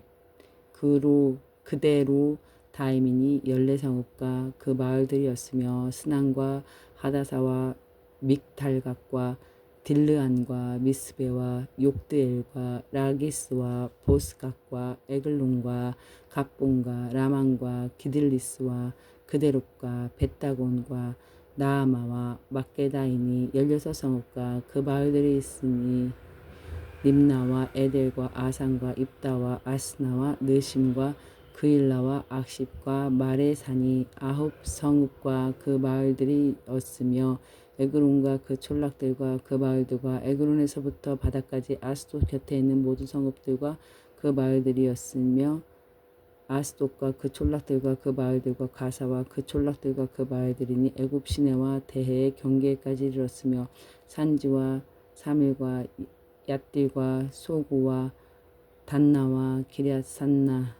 그대로 다임이니 14성읍과 그 마을들이었으며 스난과 하다사와 믹달각과 딜르안과 미스베와 욕드엘과 라기스와 보스각과 에글론과 갑본과 라만과 기들리스와 그데롭과 벳다곤과 나아마와 막게다이니 16성읍과 그 마을들이 있으니 림나와 에델과 아산과 입다와 아스나와 느심과 그일라와 악십과 마레산이 9성읍과 그 마을들이었으며 에그론과 그 촌락들과 그 마을들과 에그론에서부터 바다까지 아스돗 곁에 있는 모든 성읍들과 그 마을들이었으며 아스돗과 그 촌락들과 그 마을들과 가사와 그 촌락들과 그 마을들이니 애굽 시내와 대해의 경계까지 이르렀으며 산지와 사밀과 얏딜과 소고와 단나와 기럇산나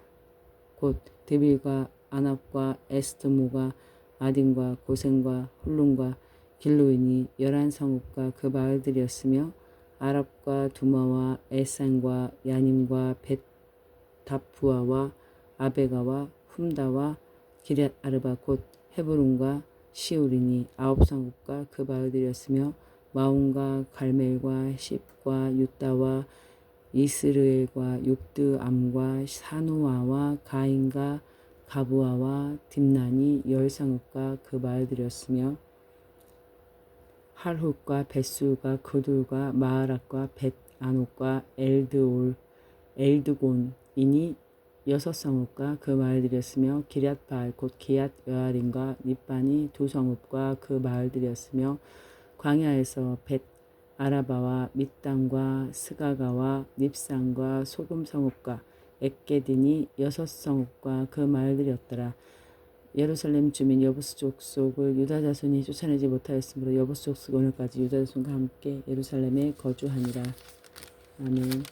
곧 드빌과 아납과 에스드모가 아딘과 고센과 훌룬과 길로이니 11성읍과 그 마을들이었으며 아랍과 두마와 에산과 야님과 벳다푸아와 아베가와 훔다와 기럇 아르바 곧 헤브론과 시울이니 9성읍과 그 마을들이었으며 마온과 갈멜과 십과 유다와 이스르엘과 욕드암과 사누아와 가인과 가부아와 딥난이 10성읍과 그 마을들이었으며 할훗과 벳술과 그둘과 마하락과 벳아녹과 엘드곤이니 6성읍과 그 마을들이었으며 기럇바알 곧 기앗 여아림과 닛반이 2성읍과 그 마을들이었으며 광야에서 벳 아라바와 밑단과 스가가와 닙산과 소금 성읍과 엑게딘이 6성읍과 그 마을들이었더라. 예루살렘 주민 여부스 족속을 유다 자손이 쫓아내지 못하였으므로 여부스 족속 오늘까지 유다 자손과 함께 예루살렘에 거주하니라. 아멘.